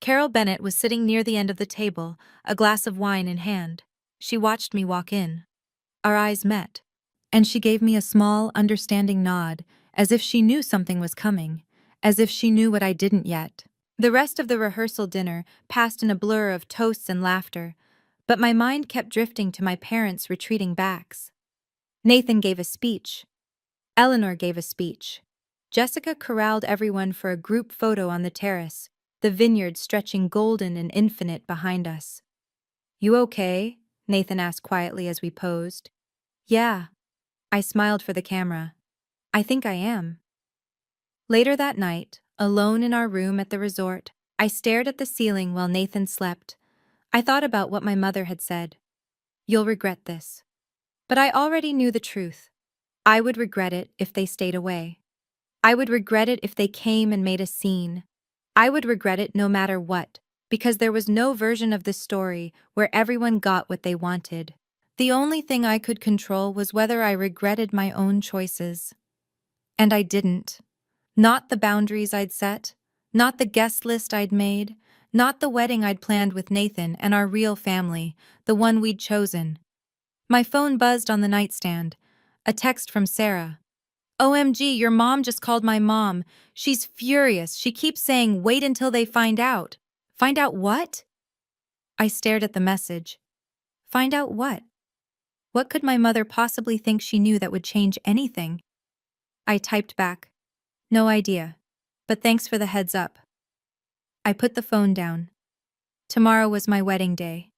Carol Bennett was sitting near the end of the table, a glass of wine in hand. She watched me walk in. Our eyes met, and she gave me a small, understanding nod, as if she knew something was coming, as if she knew what I didn't yet. The rest of the rehearsal dinner passed in a blur of toasts and laughter, but my mind kept drifting to my parents' retreating backs. Nathan gave a speech. Eleanor gave a speech. Jessica corralled everyone for a group photo on the terrace, the vineyard stretching golden and infinite behind us. You okay? Nathan asked quietly as we posed. Yeah. I smiled for the camera. I think I am. Later that night, alone in our room at the resort, I stared at the ceiling while Nathan slept. I thought about what my mother had said. You'll regret this. But I already knew the truth. I would regret it if they stayed away. I would regret it if they came and made a scene. I would regret it no matter what, because there was no version of this story where everyone got what they wanted. The only thing I could control was whether I regretted my own choices. And I didn't. Not the boundaries I'd set, not the guest list I'd made, not the wedding I'd planned with Nathan and our real family, the one we'd chosen. My phone buzzed on the nightstand. A text from Sarah. OMG, your mom just called my mom. She's furious. She keeps saying, wait until they find out. Find out what? I stared at the message. Find out what? What could my mother possibly think she knew that would change anything? I typed back. No idea. But thanks for the heads up. I put the phone down. Tomorrow was my wedding day.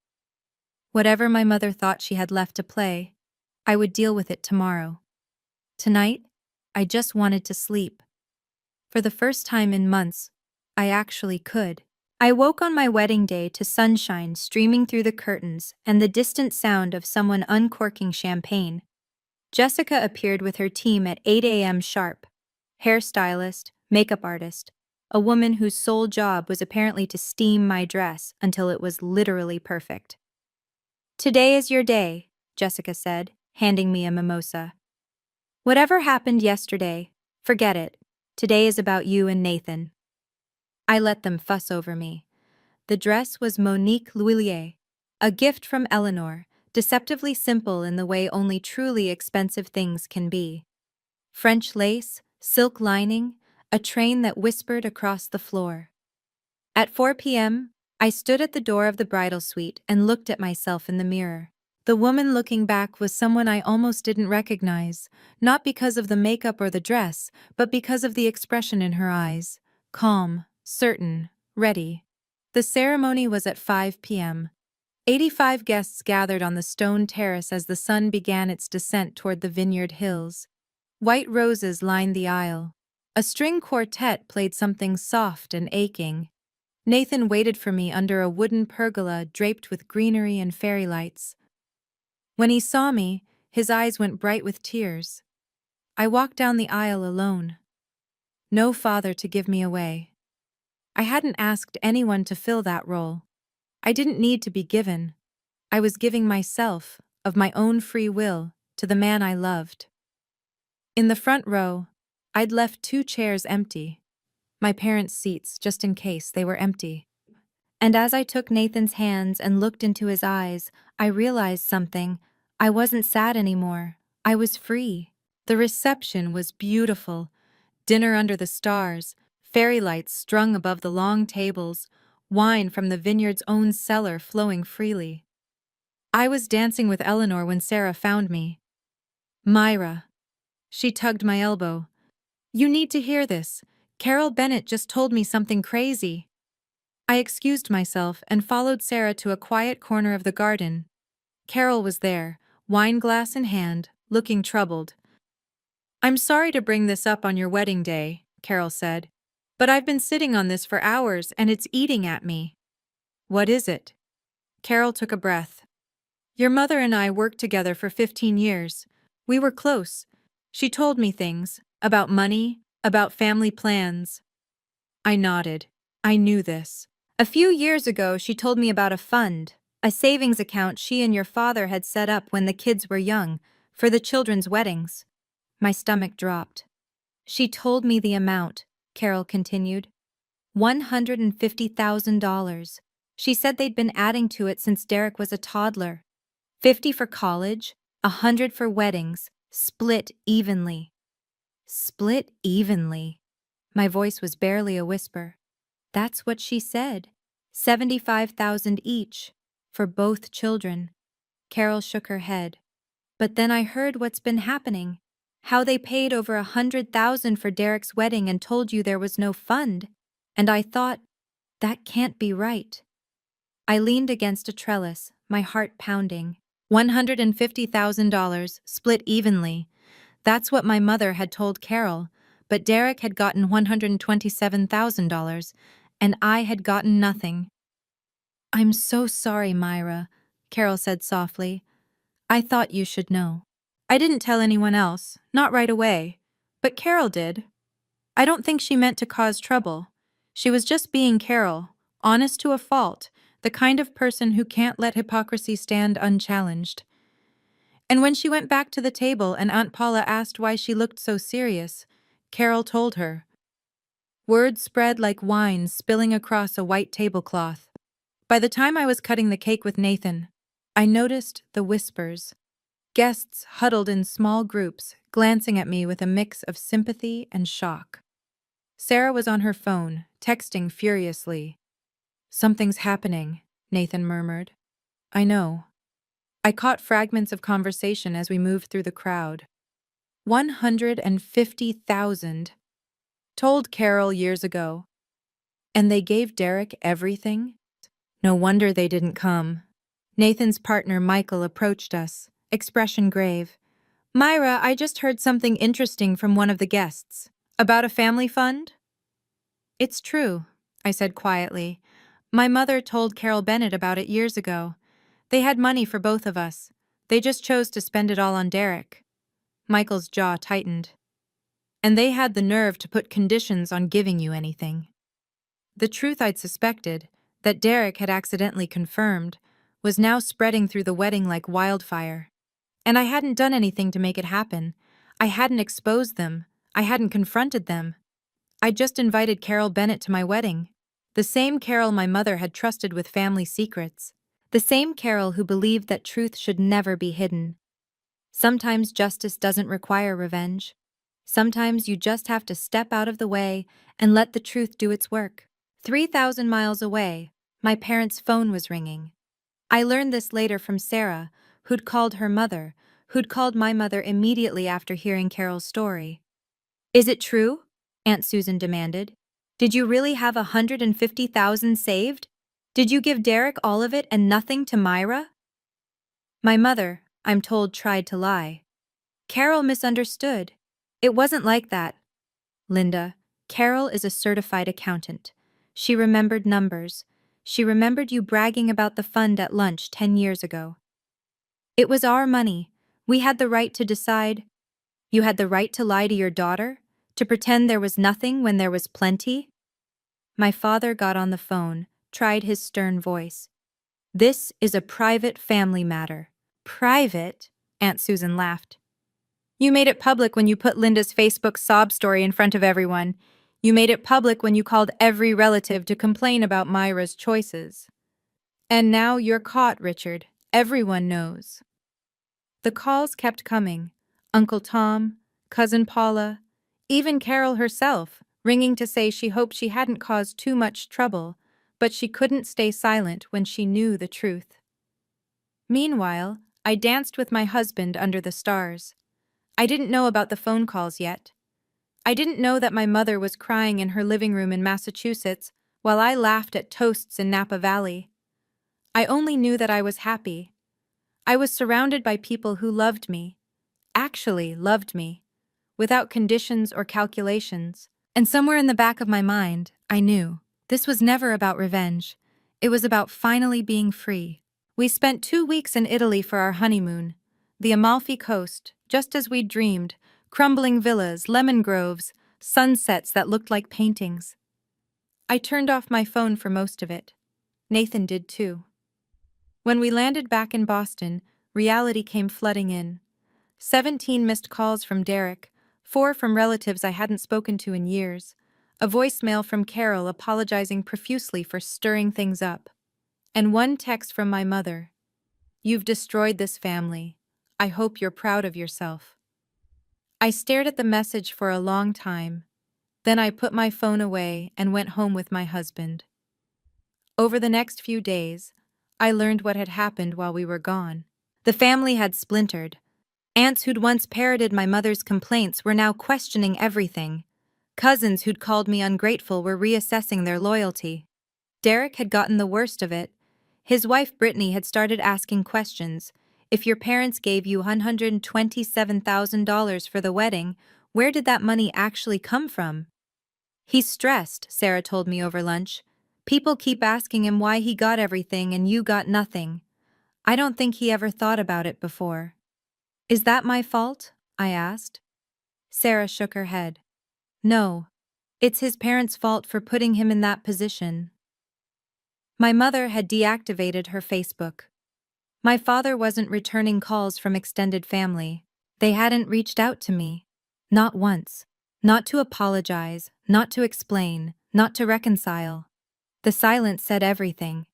Whatever my mother thought she had left to play, I would deal with it tomorrow. Tonight, I just wanted to sleep. For the first time in months, I actually could. I woke on my wedding day to sunshine streaming through the curtains and the distant sound of someone uncorking champagne. Jessica appeared with her team at 8 a.m. sharp. Hairstylist, makeup artist, a woman whose sole job was apparently to steam my dress until it was literally perfect. Today is your day, Jessica said, handing me a mimosa. Whatever happened yesterday, forget it. Today is about you and Nathan. I let them fuss over me. The dress was Monique L'Huillier, a gift from Eleanor, deceptively simple in the way only truly expensive things can be. French lace, silk lining, a train that whispered across the floor. At 4 p.m., I stood at the door of the bridal suite and looked at myself in the mirror. The woman looking back was someone I almost didn't recognize, not because of the makeup or the dress, but because of the expression in her eyes. Calm, certain, ready. The ceremony was at 5 p.m. 85 guests gathered on the stone terrace as the sun began its descent toward the vineyard hills. White roses lined the aisle. A string quartet played something soft and aching. Nathan waited for me under a wooden pergola draped with greenery and fairy lights. When he saw me, his eyes went bright with tears. I walked down the aisle alone. No father to give me away. I hadn't asked anyone to fill that role. I didn't need to be given. I was giving myself, of my own free will, to the man I loved. In the front row, I'd left 2 chairs empty. My parents' seats, just in case they were empty. And as I took Nathan's hands and looked into his eyes, I realized something. I wasn't sad anymore. I was free. The reception was beautiful. Dinner under the stars, fairy lights strung above the long tables, wine from the vineyard's own cellar flowing freely. I was dancing with Eleanor when Sarah found me. Myra. She tugged my elbow. You need to hear this. Carol Bennett just told me something crazy. I excused myself and followed Sarah to a quiet corner of the garden. Carol was there, wine glass in hand, looking troubled. I'm sorry to bring this up on your wedding day, Carol said, but I've been sitting on this for hours and it's eating at me. What is it? Carol took a breath. Your mother and I worked together for 15 years. We were close. She told me things, about money, about family plans. I nodded. I knew this. A few years ago, she told me about a fund, a savings account she and your father had set up when the kids were young, for the children's weddings. My stomach dropped. She told me the amount, Carol continued. $150,000. She said they'd been adding to it since Derek was a toddler. 50 for college, 100 for weddings, split evenly. Split evenly. My voice was barely a whisper. That's what she said. 75,000 each, for both children. Carol shook her head. But then I heard what's been happening. How they paid over 100,000 for Derek's wedding and told you there was no fund. And I thought, that can't be right. I leaned against a trellis, my heart pounding. $150,000, split evenly. That's what my mother had told Carol, but Derek had gotten $127,000, and I had gotten nothing. I'm so sorry, Myra, Carol said softly. I thought you should know. I didn't tell anyone else, not right away, but Carol did. I don't think she meant to cause trouble. She was just being Carol, honest to a fault, the kind of person who can't let hypocrisy stand unchallenged. And when she went back to the table and Aunt Paula asked why she looked so serious, Carol told her. Words spread like wine spilling across a white tablecloth. By the time I was cutting the cake with Nathan, I noticed the whispers. Guests huddled in small groups, glancing at me with a mix of sympathy and shock. Sarah was on her phone, texting furiously. Something's happening, Nathan murmured. I know. I caught fragments of conversation as we moved through the crowd. 150,000. Told Carol years ago. And they gave Derek everything? No wonder they didn't come. Nathan's partner Michael approached us, expression grave. Myra, I just heard something interesting from one of the guests. About a family fund? It's true, I said quietly. My mother told Carol Bennett about it years ago. They had money for both of us. They just chose to spend it all on Derek. Michael's jaw tightened. And they had the nerve to put conditions on giving you anything. The truth I'd suspected, that Derek had accidentally confirmed, was now spreading through the wedding like wildfire. And I hadn't done anything to make it happen. I hadn't exposed them. I hadn't confronted them. I just invited Carol Bennett to my wedding. The same Carol my mother had trusted with family secrets. The same Carol who believed that truth should never be hidden. Sometimes justice doesn't require revenge. Sometimes you just have to step out of the way and let the truth do its work. 3,000 miles away, my parents' phone was ringing. I learned this later from Sarah, who'd called her mother, who'd called my mother immediately after hearing Carol's story. "Is it true?" Aunt Susan demanded. "Did you really have 150,000 saved? Did you give Derek all of it and nothing to Myra?" My mother, I'm told, tried to lie. Carol misunderstood. "It wasn't like that. Linda, Carol is a certified accountant. She remembered numbers. She remembered you bragging about the fund at lunch 10 years ago. It was our money. We had the right to decide." "You had the right to lie to your daughter? To pretend there was nothing when there was plenty?" My father got on the phone, tried his stern voice. "This is a private family matter." "Private?" Aunt Susan laughed. "You made it public when you put Linda's Facebook sob story in front of everyone. You made it public when you called every relative to complain about Myra's choices. And now you're caught, Richard. Everyone knows." The calls kept coming. Uncle Tom, Cousin Paula, even Carol herself, ringing to say she hoped she hadn't caused too much trouble, but she couldn't stay silent when she knew the truth. Meanwhile, I danced with my husband under the stars. I didn't know about the phone calls yet. I didn't know that my mother was crying in her living room in Massachusetts while I laughed at toasts in Napa Valley. I only knew that I was happy. I was surrounded by people who loved me, actually loved me, without conditions or calculations. And somewhere in the back of my mind, I knew this was never about revenge. It was about finally being free. We spent 2 weeks in Italy for our honeymoon. The Amalfi Coast, just as we'd dreamed, crumbling villas, lemon groves, sunsets that looked like paintings. I turned off my phone for most of it. Nathan did too. When we landed back in Boston, reality came flooding in. 17 missed calls from Derek, 4 from relatives I hadn't spoken to in years, a voicemail from Carol apologizing profusely for stirring things up, and 1 text from my mother. "You've destroyed this family. I hope you're proud of yourself." I stared at the message for a long time. Then I put my phone away and went home with my husband. Over the next few days, I learned what had happened while we were gone. The family had splintered. Aunts who'd once parroted my mother's complaints were now questioning everything. Cousins who'd called me ungrateful were reassessing their loyalty. Derek had gotten the worst of it. His wife Brittany had started asking questions. "If your parents gave you $127,000 for the wedding, where did that money actually come from?" "He's stressed," Sarah told me over lunch. "People keep asking him why he got everything and you got nothing. I don't think he ever thought about it before." "Is that my fault?" I asked. Sarah shook her head. "No. It's his parents' fault for putting him in that position." My mother had deactivated her Facebook. My father wasn't returning calls from extended family. They hadn't reached out to me. Not once. Not to apologize, not to explain, not to reconcile. The silence said everything.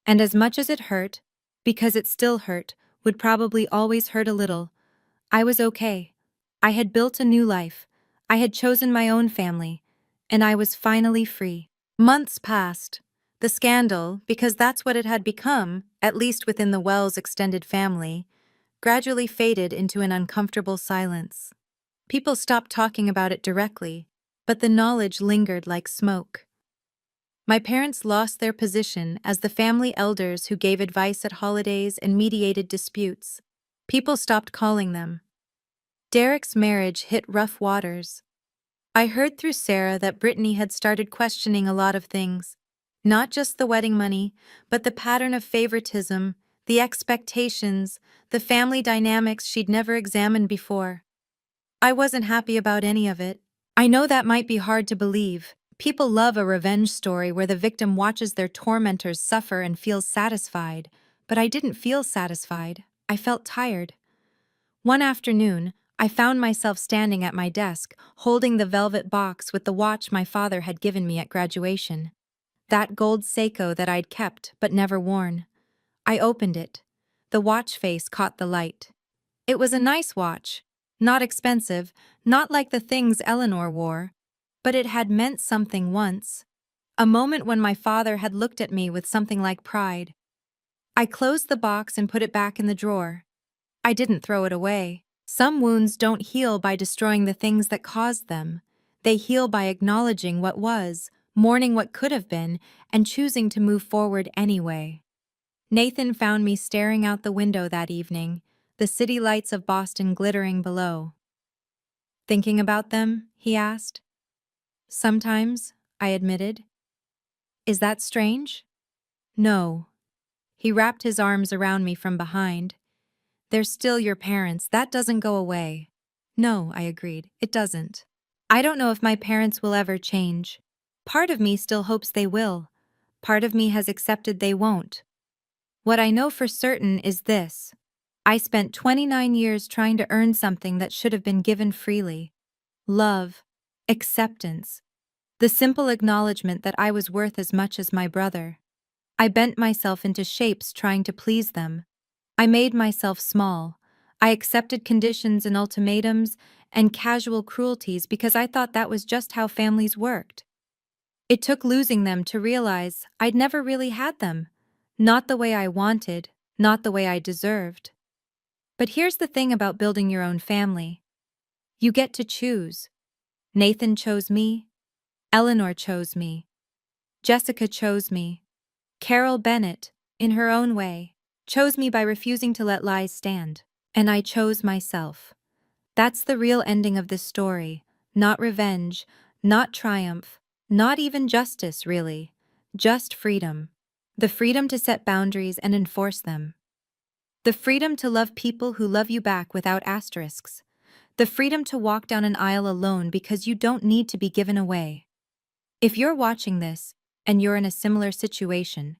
And as much as it hurt, because it still hurt, would probably always hurt a little, I was okay. I had built a new life. I had chosen my own family. And I was finally free. Months passed. The scandal, because that's what it had become, at least within the Wells extended family, gradually faded into an uncomfortable silence. People stopped talking about it directly, but the knowledge lingered like smoke. My parents lost their position as the family elders who gave advice at holidays and mediated disputes. People stopped calling them. Derek's marriage hit rough waters. I heard through Sarah that Brittany had started questioning a lot of things. Not just the wedding money, but the pattern of favoritism, the expectations, the family dynamics she'd never examined before. I wasn't happy about any of it. I know that might be hard to believe. People love a revenge story where the victim watches their tormentors suffer and feels satisfied. But I didn't feel satisfied. I felt tired. One afternoon, I found myself standing at my desk, holding the velvet box with the watch my father had given me at graduation. That gold Seiko that I'd kept but never worn. I opened it. The watch face caught the light. It was a nice watch. Not expensive, not like the things Eleanor wore. But it had meant something once. A moment when my father had looked at me with something like pride. I closed the box and put it back in the drawer. I didn't throw it away. Some wounds don't heal by destroying the things that caused them. They heal by acknowledging what was, mourning what could have been, and choosing to move forward anyway. Nathan found me staring out the window that evening, the city lights of Boston glittering below. "Thinking about them?" he asked. "Sometimes," I admitted. "Is that strange?" "No." He wrapped his arms around me from behind. "They're still your parents, that doesn't go away." "No," I agreed, "it doesn't. I don't know if my parents will ever change. Part of me still hopes they will. Part of me has accepted they won't. What I know for certain is this. I spent 29 years trying to earn something that should have been given freely. Love. Acceptance. The simple acknowledgement that I was worth as much as my brother. I bent myself into shapes trying to please them. I made myself small. I accepted conditions and ultimatums and casual cruelties because I thought that was just how families worked. It took losing them to realize I'd never really had them. Not the way I wanted, not the way I deserved. But here's the thing about building your own family. You get to choose. Nathan chose me. Eleanor chose me. Jessica chose me. Carol Bennett, in her own way, chose me by refusing to let lies stand. And I chose myself. That's the real ending of this story. Not revenge, not triumph, not even justice, really. Just freedom. The freedom to set boundaries and enforce them. The freedom to love people who love you back without asterisks. The freedom to walk down an aisle alone because you don't need to be given away. If you're watching this, and you're in a similar situation,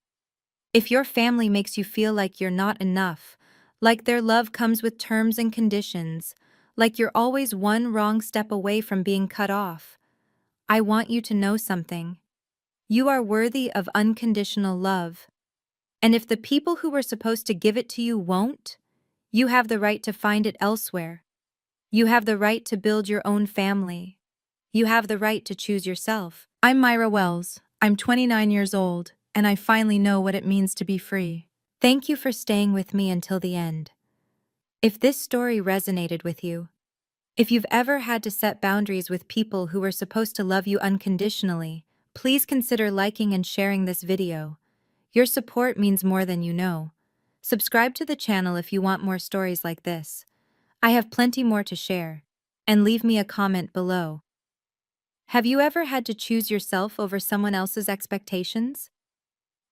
if your family makes you feel like you're not enough, like their love comes with terms and conditions, like you're always one wrong step away from being cut off, I want you to know something. You are worthy of unconditional love. And if the people who were supposed to give it to you won't, you have the right to find it elsewhere. You have the right to build your own family. You have the right to choose yourself. I'm Myra Wells. I'm 29 years old, and I finally know what it means to be free. Thank you for staying with me until the end. If this story resonated with you, if you've ever had to set boundaries with people who were supposed to love you unconditionally, please consider liking and sharing this video. Your support means more than you know. Subscribe to the channel if you want more stories like this. I have plenty more to share. And leave me a comment below. Have you ever had to choose yourself over someone else's expectations?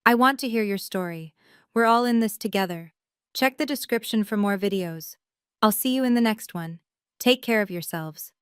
I want to hear your story. We're all in this together. Check the description for more videos. I'll see you in the next one. Take care of yourselves.